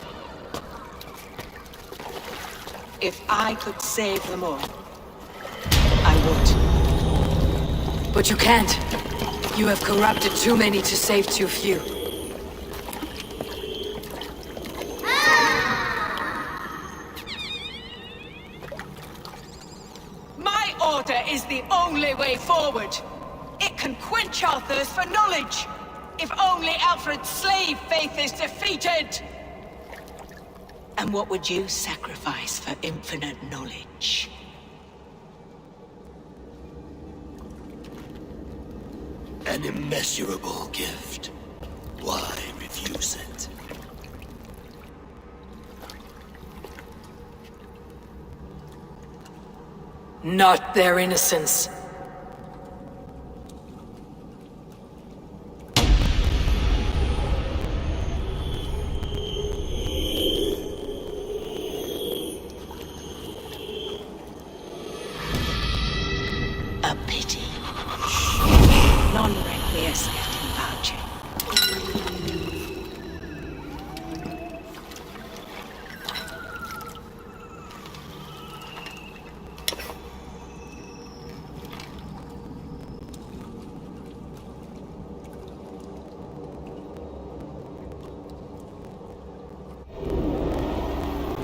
If I could save them all, I would. But you can't. You have corrupted too many to save too few. My order is the only way forward. It can quench our thirst for knowledge. If only Alfred's slave faith is defeated. And what would you sacrifice for infinite knowledge? An immeasurable gift. Why refuse it? Not their innocence. A pity. Non requiescat in pace.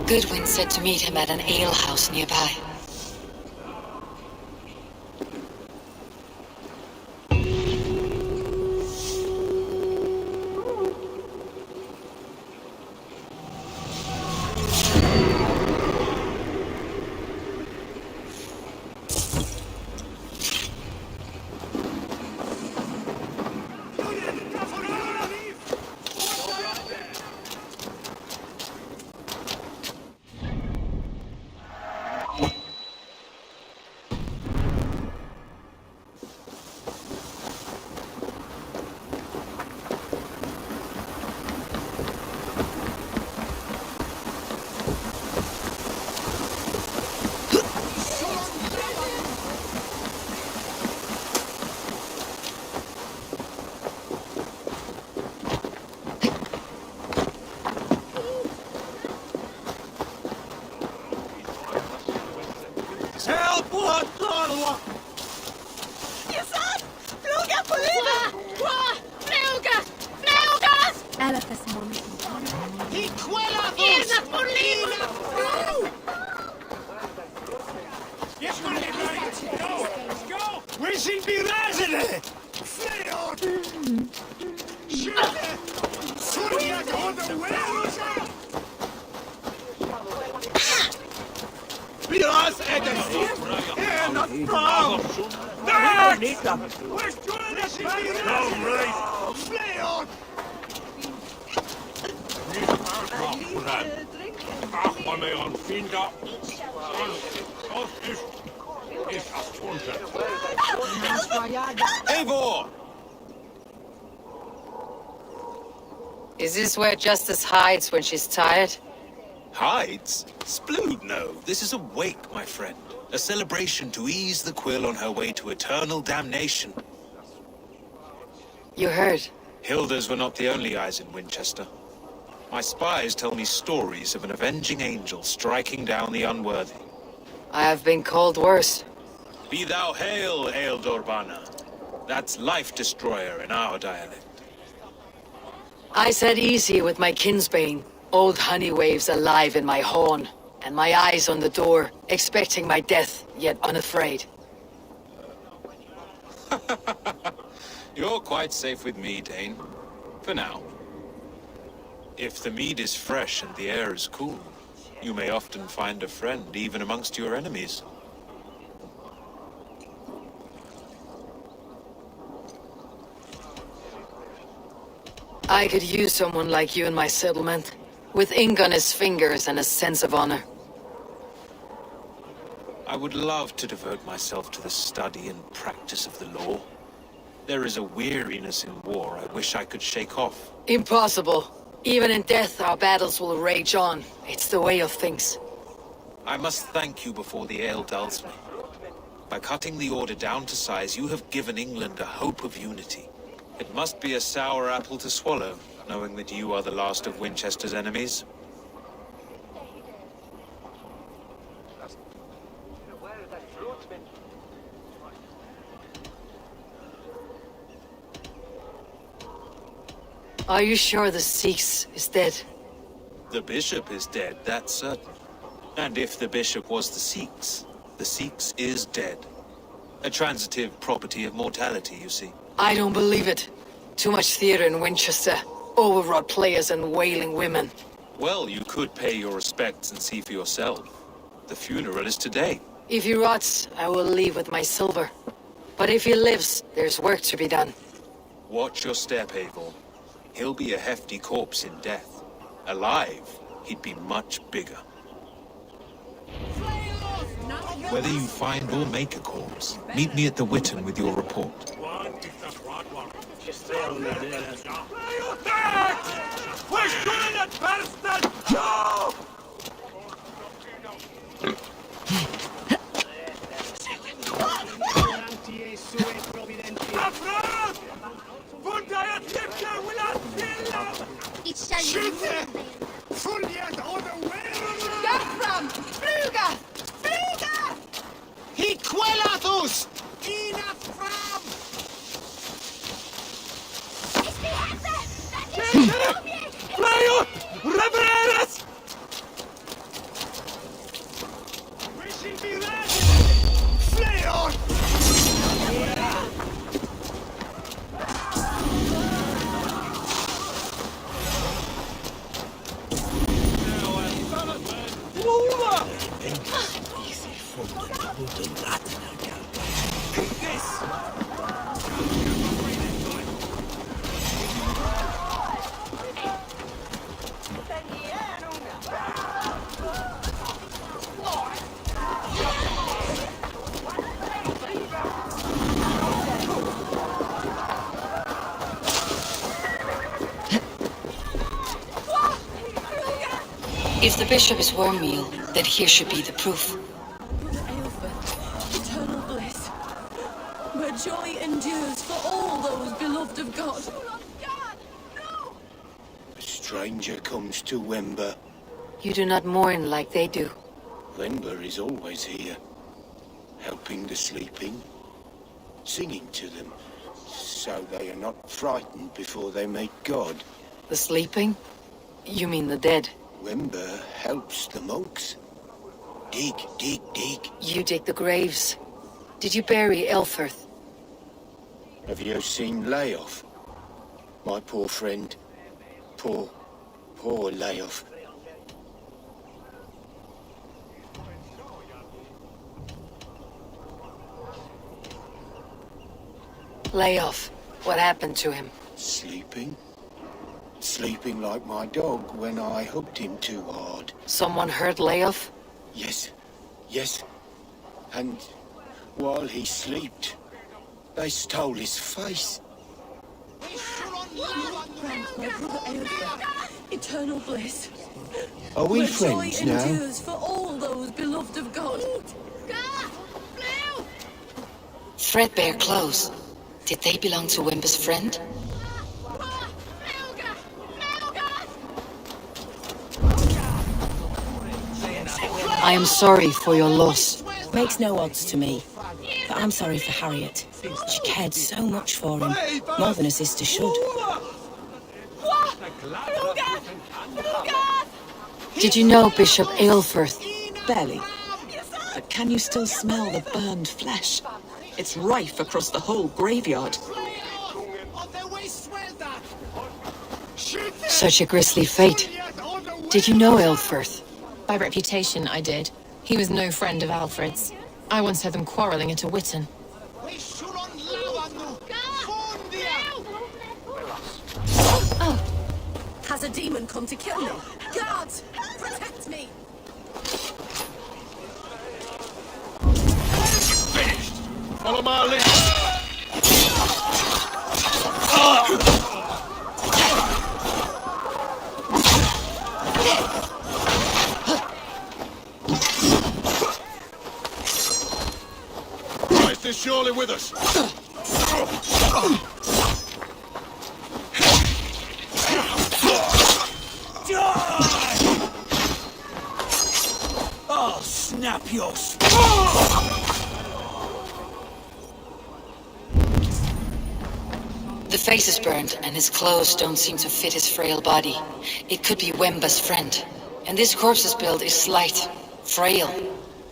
Goodwin said to meet him at an alehouse nearby. Ach, me on finda. Ist das drunter. Eivor! Is this where Justice hides when she's tired? Hides? Splood, no. This is a wake, my friend. A celebration to ease the Quill on her way to eternal damnation. You heard. Hilda's were not the only eyes in Winchester. My spies tell me stories of an avenging angel striking down the unworthy. I have been called worse. Be thou hail, Ealdorbanna. That's Life Destroyer in our dialect. I sat easy with my kinsbane, old honey waves alive in my horn, and my eyes on the door, expecting my death, yet unafraid. You're quite safe with me, Dane. For now. If the mead is fresh and the air is cool, you may often find a friend even amongst your enemies. I could use someone like you in my settlement, with ink on his fingers and a sense of honor. I would love to devote myself to the study and practice of the law. There is a weariness in war I wish I could shake off. Impossible. Even in death, our battles will rage on. It's the way of things. I must thank you before the ale dulls me. By cutting the order down to size, you have given England a hope of unity. It must be a sour apple to swallow, knowing that you are the last of Winchester's enemies. Are you sure the Seax is dead? The bishop is dead, that's certain. And if the bishop was the Seax is dead. A transitive property of mortality, you see. I don't believe it. Too much theater in Winchester. Overwrought players and wailing women. Well, you could pay your respects and see for yourself. The funeral is today. If he rots, I will leave with my silver. But if he lives, there's work to be done. Watch your step, Eivor. He'll be a hefty corpse in death. Alive, he'd be much bigger. Whether you find or make a corpse, meet me at the Witten with your report. Hiquelatus! Playo! Revereres! If the bishop is wormmeal, then here should be the proof. Eternal bliss, where joy endures for all those beloved of God. A stranger comes to Wember. You do not mourn like they do. Wember is always here, helping the sleeping, singing to them, so they are not frightened before they meet God. The sleeping? You mean the dead? Wember helps the monks. Dig, dig, dig. You dig the graves. Did you bury Elfirth? Have you seen Layoff? My poor friend. Poor Layoff. Lay off. What happened to him? Sleeping? sleeping like my dog when I hugged him too hard. Someone hurt Leof? Yes, yes. And while he slept, they stole his face. Eternal bliss. Are we Where friends joy now? endures for all those beloved of God. Threadbare clothes. Did they belong to Wimber's friend? I am sorry for your loss. Makes no odds to me. But I'm sorry for Harriet. She cared so much for him, more than a sister should. Did you know Bishop Aelfirth? Barely. But can you still smell the burned flesh? It's rife across the whole graveyard. Such a grisly fate. Did you know Aelfirth? By reputation, I did. He was no friend of Alfred's. I once heard them quarrelling at a Witten. Oh! Has a demon come to kill me? Guards! Protect me! Finished! Follow my lead! Christ is surely with us! I'll snap your The face is burned, and his clothes don't seem to fit his frail body. It could be Wemba's friend. And this corpse's build is slight, frail.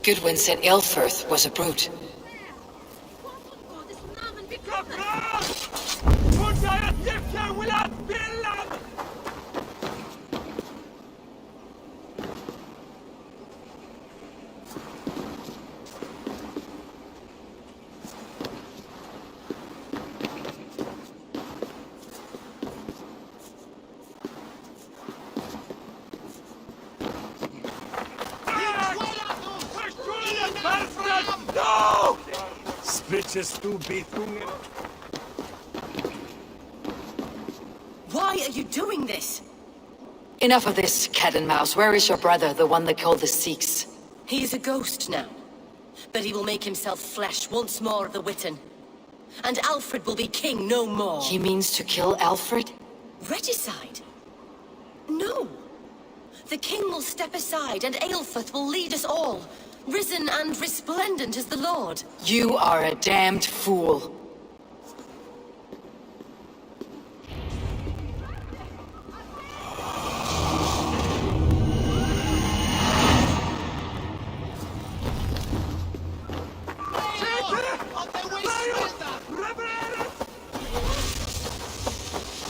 Goodwin said Aelfirth was a brute. No! Switches to Bethungen. Why are you doing this? Enough of this, cat and mouse. Where is your brother, the one they call the Seax? He is a ghost now. But he will make himself flesh once more of the Witten. And Alfred will be king no more. He means to kill Alfred? Regicide? No. The king will step aside and Aelfirth will lead us all. Risen and resplendent as the Lord. You are a damned fool.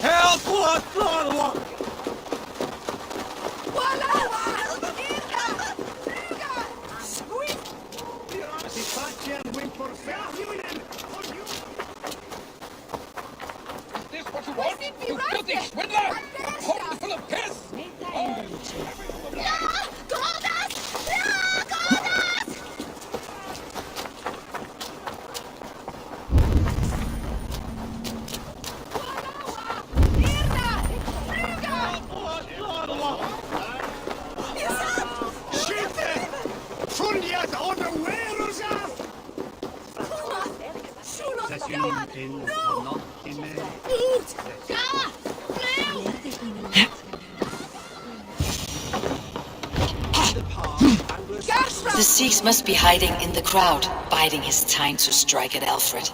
Help! What? Is this what you want? You filthy swindler! Hold full of piss! The Seax must be hiding in the crowd, biding his time to strike at Alfred.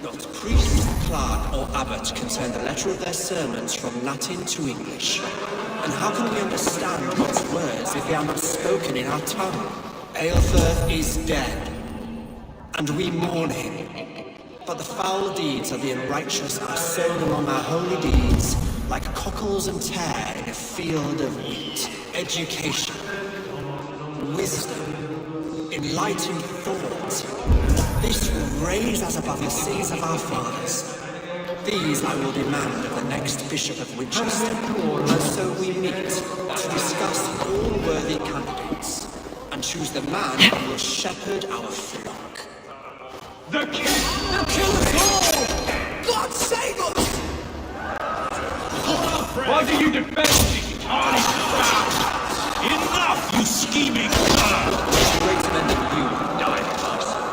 Not priest, clerk, or abbot can send the letter of their sermons from Latin to English. And how can we understand God's words if they are not spoken in our tongue? Aelfirth is dead, and we mourn him. But the foul deeds of the unrighteous are sown among our holy deeds, like cockles and tare in a field of wheat. Education, wisdom, enlightened thought. This will raise us above the sins of our fathers. These I will demand of the next Bishop of Winchester, and so we meet to discuss all worthy candidates, and choose the man who will shepherd our flock. The king will kill us all! God save us! Why do you defend this tiny crowd? Enough, you scheming cur! Great men than you have died in my service.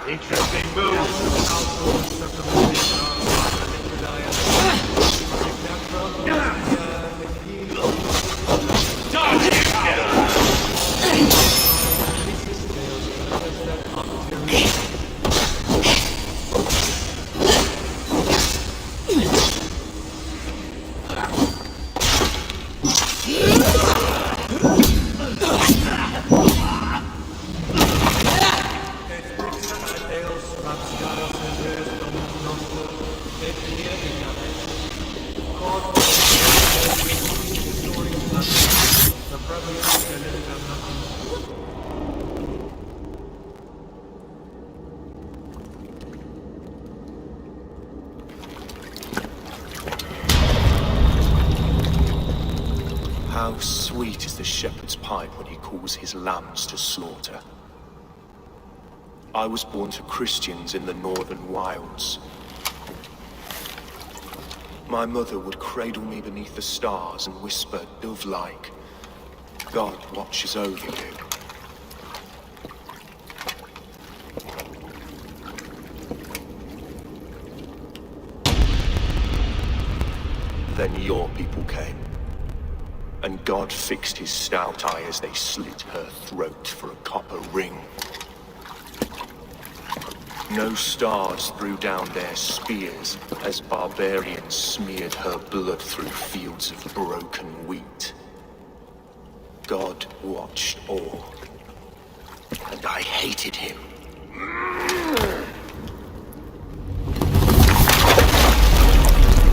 Interesting move. How sweet is the shepherd's pipe when he calls his lambs to slaughter. I was born to Christians in the northern wilds. My mother would cradle me beneath the stars and whisper, dove-like, God watches over you. Then your people came. And God fixed his stout eye as they slit her throat for a copper ring. No stars threw down their spears as barbarians smeared her blood through fields of broken wheat. God watched all, and I hated him.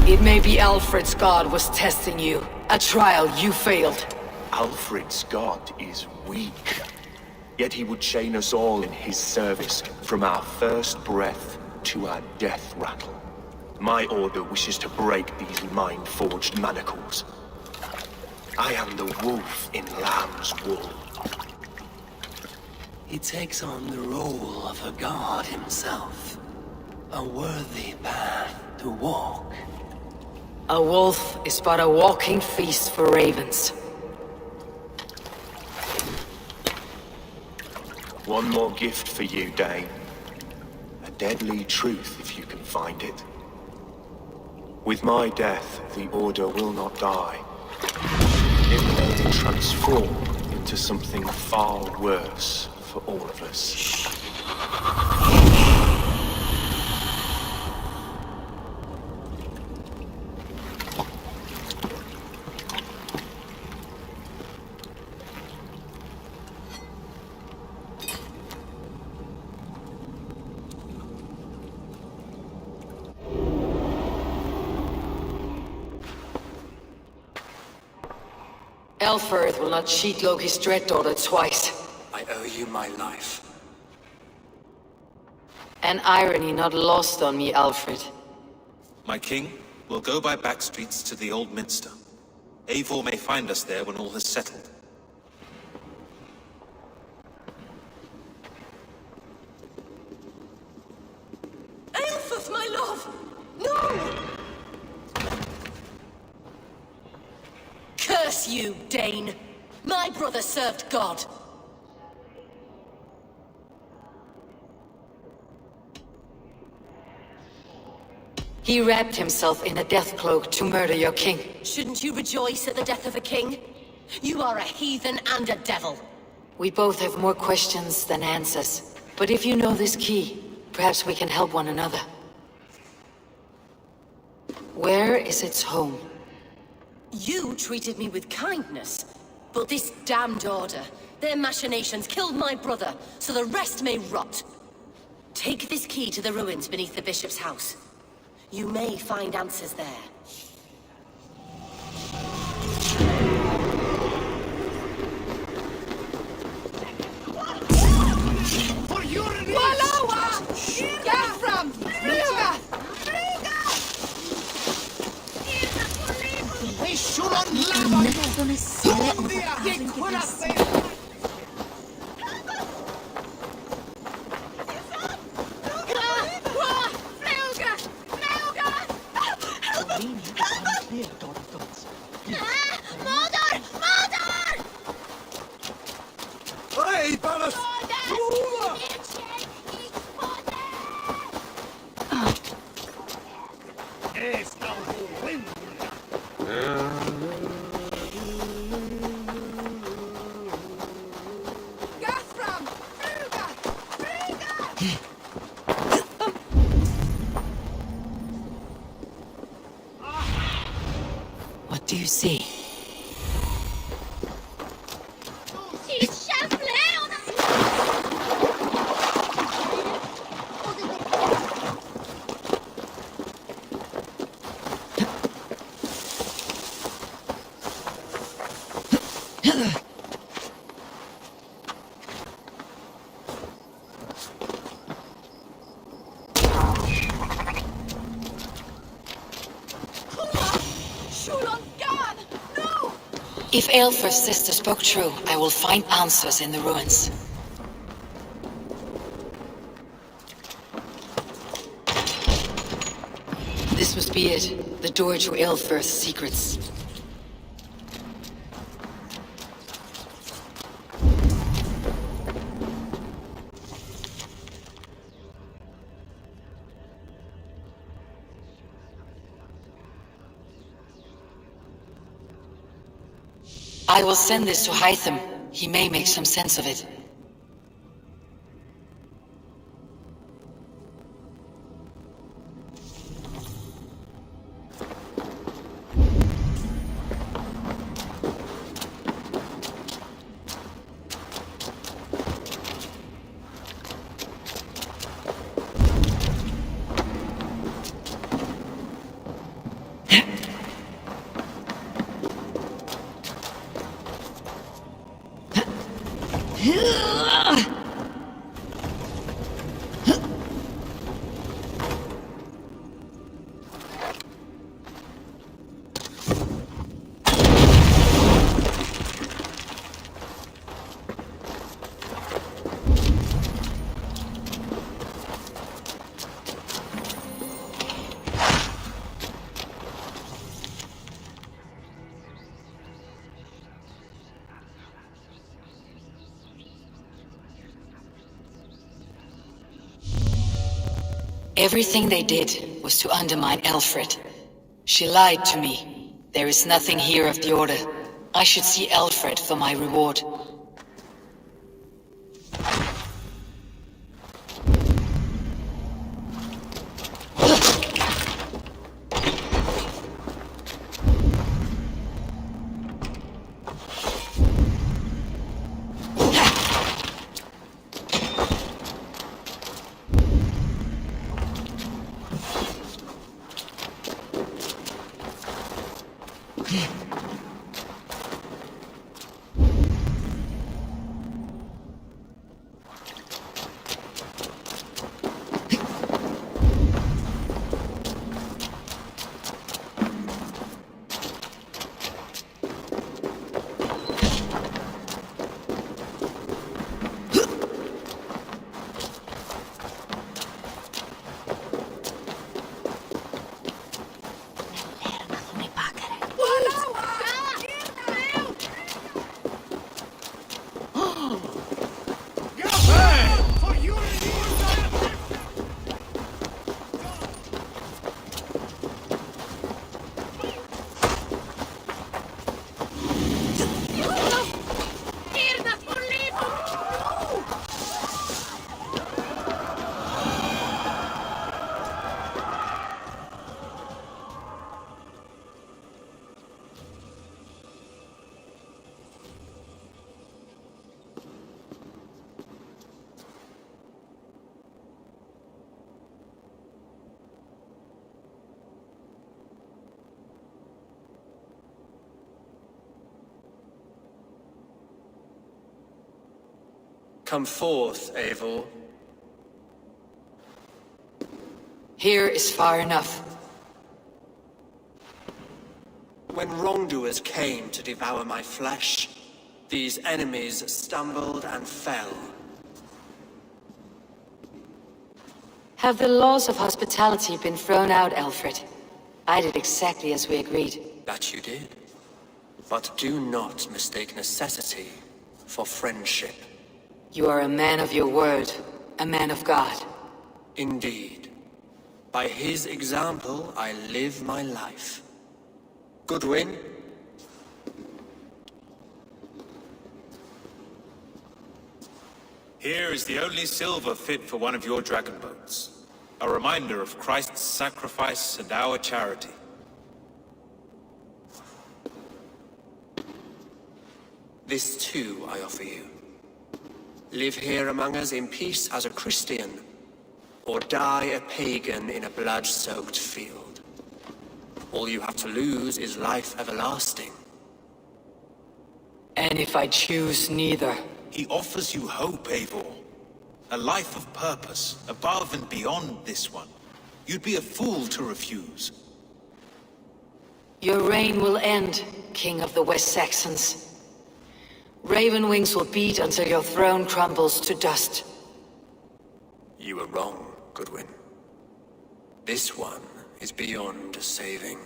It may be Alfred's god was testing you. A trial you failed. Alfred's god is weak. Yet he would chain us all in his service, from our first breath to our death rattle. My order wishes to break these mind-forged manacles. I am the wolf in lamb's wool. He takes on the role of a god himself. A worthy path to walk. A wolf is but a walking feast for ravens. One more gift for you, Dane. A deadly truth, if you can find it. With my death, the Order will not die. It will only transform into something far worse for all of us. Elfirth will not cheat Loki's dread daughter twice. I owe you my life. An irony not lost on me, Alfred. My king, we'll go by back streets to the old minster. Eivor may find us there when all has settled. Aelfirth, my love! No! Curse you, Dane! My brother served God. He wrapped himself in a death cloak to murder your king. Shouldn't you rejoice at the death of a king? You are a heathen and a devil. We both have more questions than answers. But if you know this key, perhaps we can help one another. Where is its home? You treated me with kindness, but this damned order, their machinations killed my brother, so the rest may rot. Take this key to the ruins beneath the bishop's house. You may find answers there. For your Walawa! Gafram! Ruga! They should not Hey, Ballas! What do you see? If Aelfirth's sister spoke true, I will find answers in the ruins. This must be it. The door to Aelfirth's secrets. I will send this to Hytham. He may make some sense of it. Everything they did was to undermine Alfred. She lied to me. There is nothing here of the Order. I should see Alfred for my reward. Come forth, Eivor. Here is far enough. When wrongdoers came to devour my flesh, these enemies stumbled and fell. Have the laws of hospitality been thrown out, Alfred? I did exactly as we agreed. That you did. But do not mistake necessity for friendship. You are a man of your word, a man of God. Indeed. By his example, I live my life. Goodwin? Here is the only silver fit for one of your dragon boats. A reminder of Christ's sacrifice and our charity. This too I offer you. Live here among us in peace as a Christian, or die a pagan in a blood-soaked field. All you have to lose is life everlasting. And if I choose neither? He offers you hope, Eivor. A life of purpose, above and beyond this one. You'd be a fool to refuse. Your reign will end, King of the West Saxons. Raven wings will beat until your throne crumbles to dust. You were wrong, Goodwin. This one is beyond saving.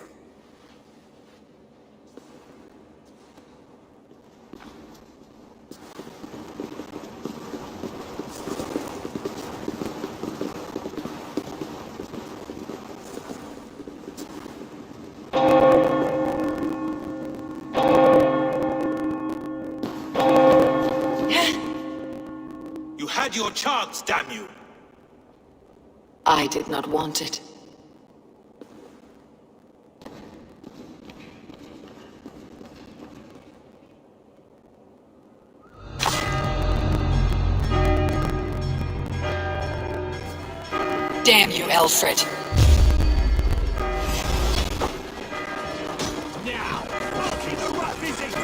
You had your chance, damn you! I did not want it. Damn you, Alfred! Now, keep the rat busy!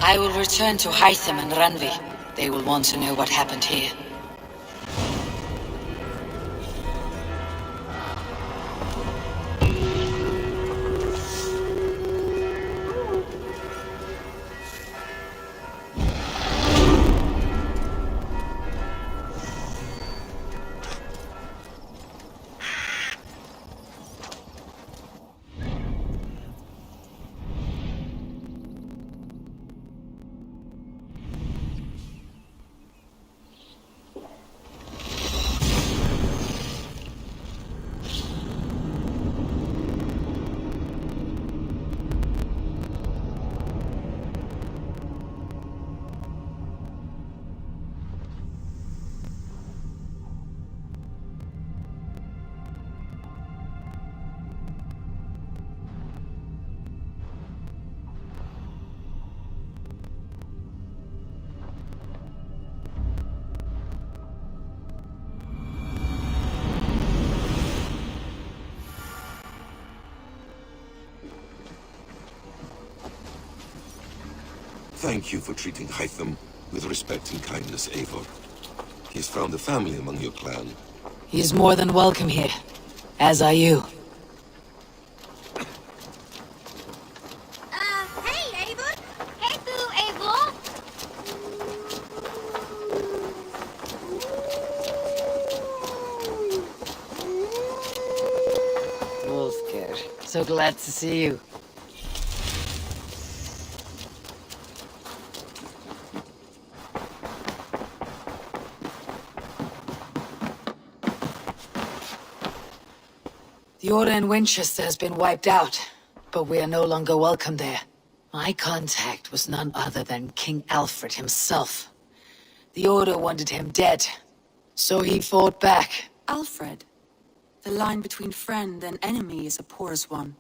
I will return to Hytham and Ranvi. They will want to know what happened here. Thank you for treating Hytham with respect and kindness, Eivor. He has found a family among your clan. He is more than welcome here, as are you. Hey, Eivor! Hey, Boo, Eivor! Wolfgar, so glad to see you. The Order in Winchester has been wiped out, but we are no longer welcome there. My contact was none other than King Alfred himself. The Order wanted him dead, so he fought back. Alfred? The line between friend and enemy is a porous one.